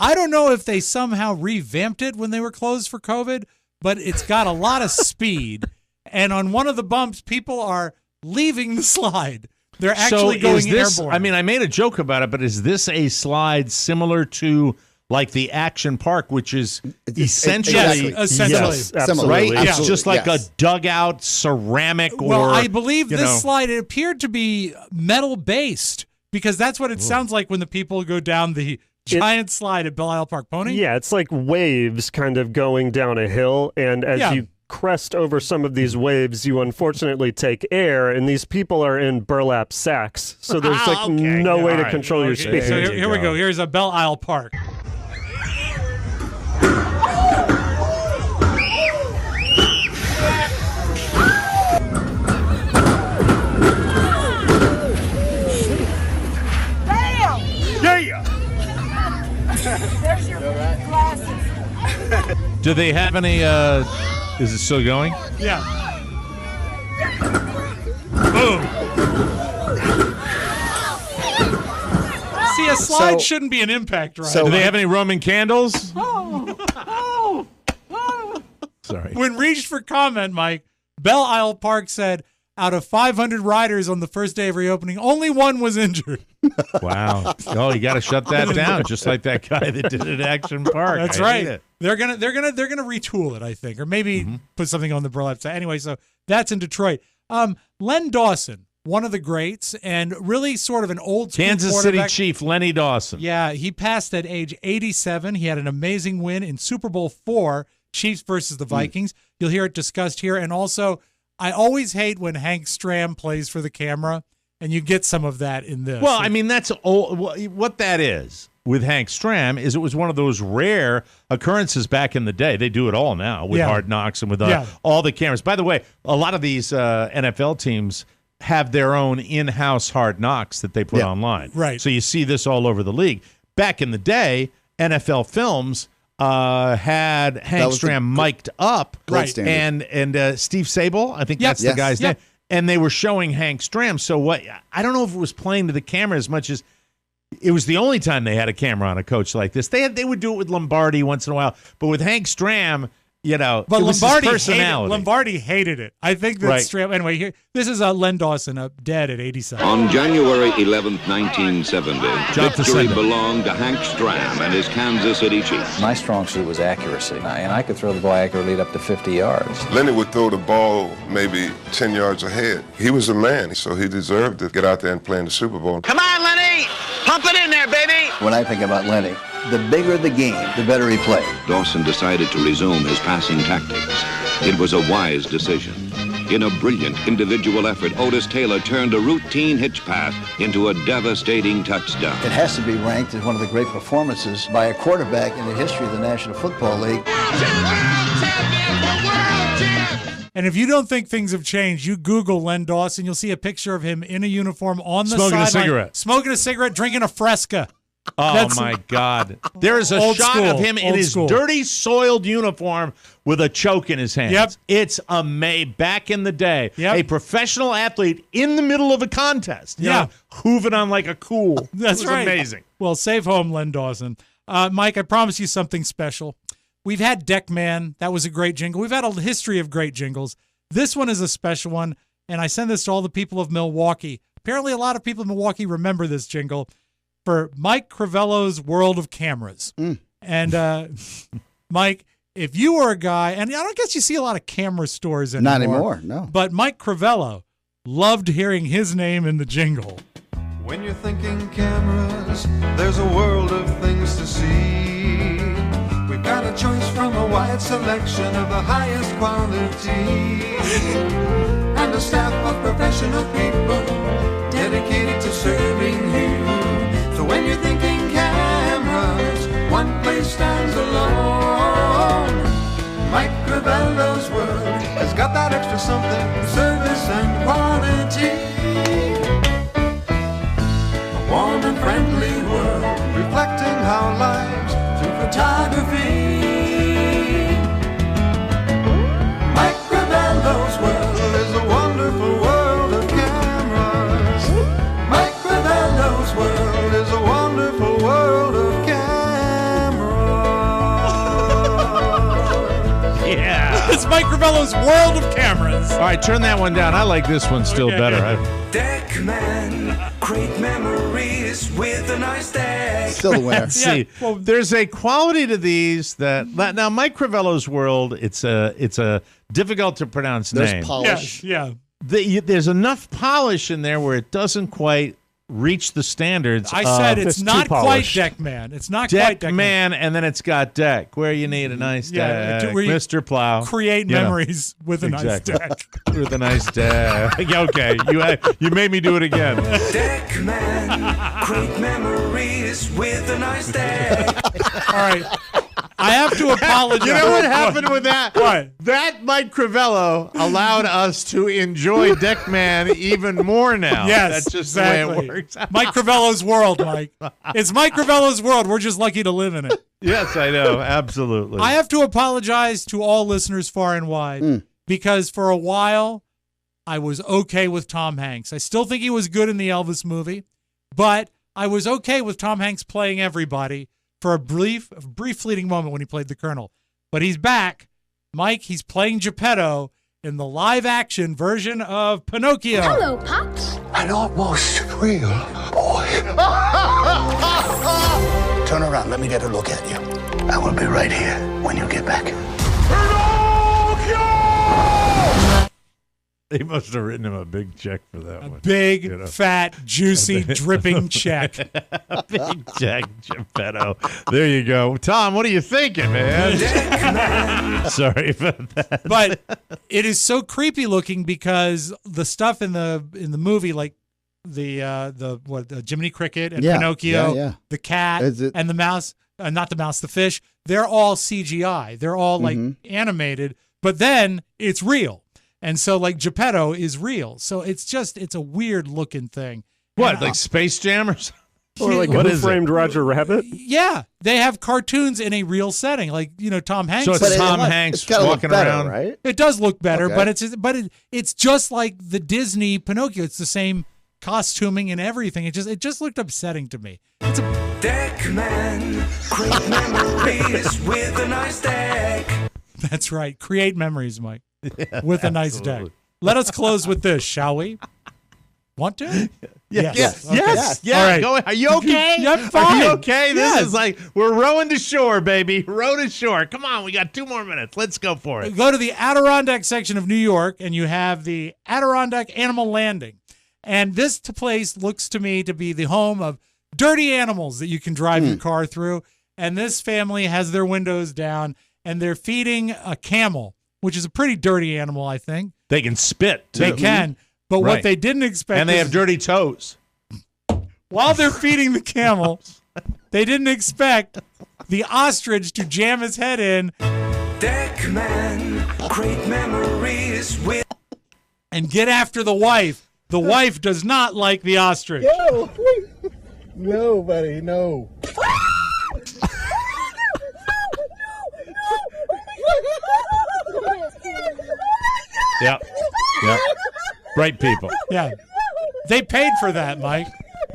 I don't know if they somehow revamped it when they were closed for COVID, but it's got a lot of speed. And on one of the bumps, people are leaving the slide. They're actually going airborne. I mean, I made a joke about it, but is this a slide similar to like the Action Park, which is essentially, Yes, absolutely. right? Absolutely. It's just like Yes. a dugout ceramic, Well, or I believe you this know. slide, it appeared to be metal based Because that's what it sounds like when the people go down the giant slide at Belle Isle Park Pony. Yeah, it's like waves kind of going down a hill, and as you crest over some of these waves, you unfortunately take air, and these people are in burlap sacks, so there's no way to control your speed. So here we go. Here's a Belle Isle Park. There's your glasses. Do they have any, is it still going? Yeah. Boom. See, a slide shouldn't be an impact ride. So, do they have any Roman candles? Oh. Sorry. When reached for comment, Mike, Belle Isle Park said, out of 500 riders on the first day of reopening, only one was injured. Wow. Oh, you got to shut that down, just like that guy that did it at Action Park. That's right. They're gonna retool it, I think, or maybe put something on the burlap side. Anyway, so that's in Detroit. Len Dawson, one of the greats, and really sort of an old school Kansas City Chief Lenny Dawson. Yeah, he passed at age 87. He had an amazing win in Super Bowl IV, Chiefs versus the Vikings. You'll hear it discussed here, and also, I always hate when Hank Stram plays for the camera, and you get some of that in this. Well, I mean, that's what that is with Hank Stram is it was one of those rare occurrences back in the day. They do it all now with Hard Knocks and with all the cameras. By the way, a lot of these NFL teams have their own in-house Hard Knocks that they put online. Right. So you see this all over the league. Back in the day, NFL Films had Hank Stram mic'd up, and Steve Sable, I think that's the guy's name, and they were showing Hank Stram. So what? I don't know if it was playing to the camera as much as it was the only time they had a camera on a coach like this. They would do it with Lombardi once in a while, but with Hank Stram, but it was his personality. Lombardi hated it. I think that Stram. Anyway, here this is Len Dawson, dead at 87. On January 11th, 1970, victory belonged to Hank Stram and his Kansas City Chiefs. My strong suit was accuracy, and I could throw the ball accurately up to 50 yards. Lenny would throw the ball maybe 10 yards ahead. He was a man, so he deserved to get out there and play in the Super Bowl. Come on, Lenny! Pump it in there, baby! When I think about Lenny, the bigger the game, the better he played. Dawson decided to resume his passing tactics. It was a wise decision. In a brilliant individual effort, Otis Taylor turned a routine hitch pass into a devastating touchdown. It has to be ranked as one of the great performances by a quarterback in the history of the National Football League. And if you don't think things have changed, you Google Len Dawson, you'll see a picture of him in a uniform on the sideline. Smoking a cigarette, drinking a Fresca. Oh, my God. There is a shot of him in his dirty, soiled uniform with a choke in his hands. Yep. It's amazing. Back in the day, a professional athlete in the middle of a contest. You know, hooving on like a cool. That's right. Amazing. Well, save home, Len Dawson. Mike, I promise you something special. We've had Deckman. That was a great jingle. We've had a history of great jingles. This one is a special one, and I send this to all the people of Milwaukee. Apparently, a lot of people in Milwaukee remember this jingle. For Mike Crivello's World of Cameras. And Mike, if you were a guy, and I don't guess you see a lot of camera stores anymore. Not anymore, no. But Mike Crivello loved hearing his name in the jingle. When you're thinking cameras, there's a world of things to see. We've got a choice from a wide selection of the highest quality. And a staff of professional people dedicated to serving you. So when you're thinking cameras, one place stands alone. Mike Crivello's world has got that extra something, service and quality. A warm and friendly world, reflecting our lives through photography. Mike Crivello's world is a wonderful world of cameras. Mike Crivello's world is a wonderful world of cameras. Yeah. It's Mike Crivello's World of Cameras. All right, turn that one down. I like this one still better. Deckman, great memories with a nice deck. Still the winner. See, there's a quality to these that now Mike Crivello's World. It's a difficult to pronounce name. There's polish. Yeah. There's enough polish in there where it doesn't quite reach the standards. I said it's not quite Deckman. It's not quite Deckman, and then it's got deck, where you need a nice deck. Mr. Plow. Create memories with a nice deck. With a nice deck. Okay, you made me do it again. Deckman, create memories with a nice deck. All right. I have to apologize. You know what happened with that? What? That Mike Crivello allowed us to enjoy Deckman even more now. Yes, that's just exactly. the way it works. Mike Crivello's world, Mike. It's Mike Crivello's world. We're just lucky to live in it. Yes, I know. Absolutely. I have to apologize to all listeners far and wide because for a while I was okay with Tom Hanks. I still think he was good in the Elvis movie, but I was okay with Tom Hanks playing everybody for a brief fleeting moment when he played the Colonel. But he's back. Mike, he's playing Geppetto in the live-action version of Pinocchio. Hello, Pops. An almost real boy. Turn around. Let me get a look at you. I will be right here when you get back. They must have written him a big check for that one. Big, fat, juicy, dripping check. Big check, Geppetto. There you go. Tom, what are you thinking, man? Sorry about that. But it is so creepy looking because the stuff in the movie, like the Jiminy Cricket and Pinocchio, the cat and the mouse, not the mouse, the fish, they're all CGI. They're all like animated, but then it's real. And so, like, Geppetto is real. So it's a weird looking thing. What, like Space Jam or something? Or like Who Framed Roger Rabbit? Yeah. They have cartoons in a real setting. Like, Tom Hanks. So it's Tom Hanks walking around. Right? It does look better, but it's just like the Disney Pinocchio. It's the same costuming and everything. It just looked upsetting to me. It's a Deckman, create memories with a nice deck. That's right. Create memories, Mike. With a nice deck. Let us close with this, shall we? Want to? Yes. Okay. Yes. All right. Go ahead. Are you okay? Yeah, I'm fine. Are you okay? Yes. This is like, we're rowing to shore, baby. Row to shore. Come on, we got 2 more minutes. Let's go for it. Go to the Adirondack section of New York, and you have the Adirondack Animal Landing. And this place looks to me to be the home of dirty animals that you can drive your car through. And this family has their windows down, and they're feeding a camel, which is a pretty dirty animal, I think. They can spit, too. They can. But what they didn't expect And they have dirty toes. While they're feeding the camel, they didn't expect the ostrich to jam his head in. Deckman, create memories with... And get after the wife. The wife does not like the ostrich. No, please. No, buddy, no. Yep. Bright people. Yeah. They paid for that, Mike.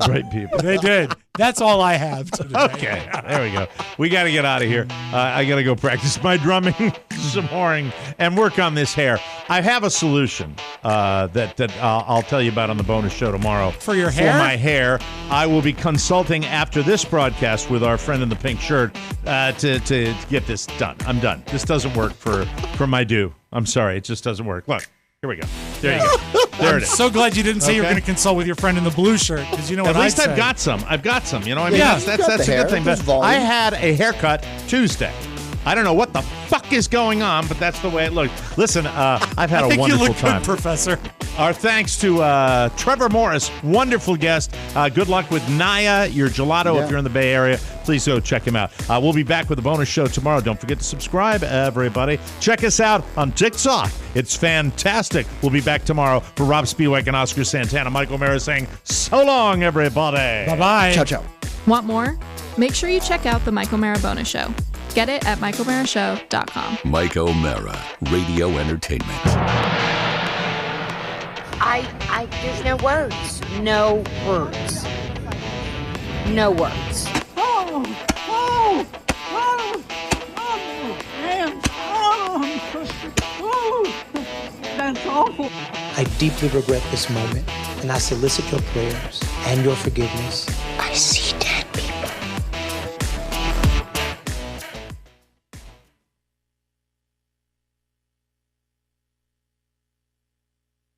Bright people. They did. That's all I have today. Okay. There we go. We got to get out of here. I got to go practice my drumming some more and work on this hair. I have a solution that I'll tell you about on the bonus show tomorrow. For your hair? For my hair. I will be consulting after this broadcast with our friend in the pink shirt to get this done. I'm done. This doesn't work for my do. I'm sorry. It just doesn't work. Look. Here we go. There you go. There it is. I'm so glad you didn't say you were going to consult with your friend in the blue shirt, because you know what At least I'd I've say. got some. I've got some. You know what I mean? Yeah. That's a good thing. But I had a haircut Tuesday. I don't know what the fuck is going on, but that's the way it looked. Listen, I've had a wonderful you look time. Good, Professor. Our thanks to Trevor Morris, wonderful guest. Good luck with Naya, your gelato, if you're in the Bay Area. Please go check him out. We'll be back with a bonus show tomorrow. Don't forget to subscribe, everybody. Check us out on TikTok. It's fantastic. We'll be back tomorrow for Rob Spiewak and Oscar Santana. Michael Mara saying, so long, everybody. Bye-bye. Ciao, ciao. Want more? Make sure you check out the Mike O'Mara Bonus Show. Get it at MikeO'MaraShow.com. Mike O'Mara, Radio Entertainment. There's no words. No words. No words. That's awful. I deeply regret this moment, and I solicit your prayers and your forgiveness. I see death.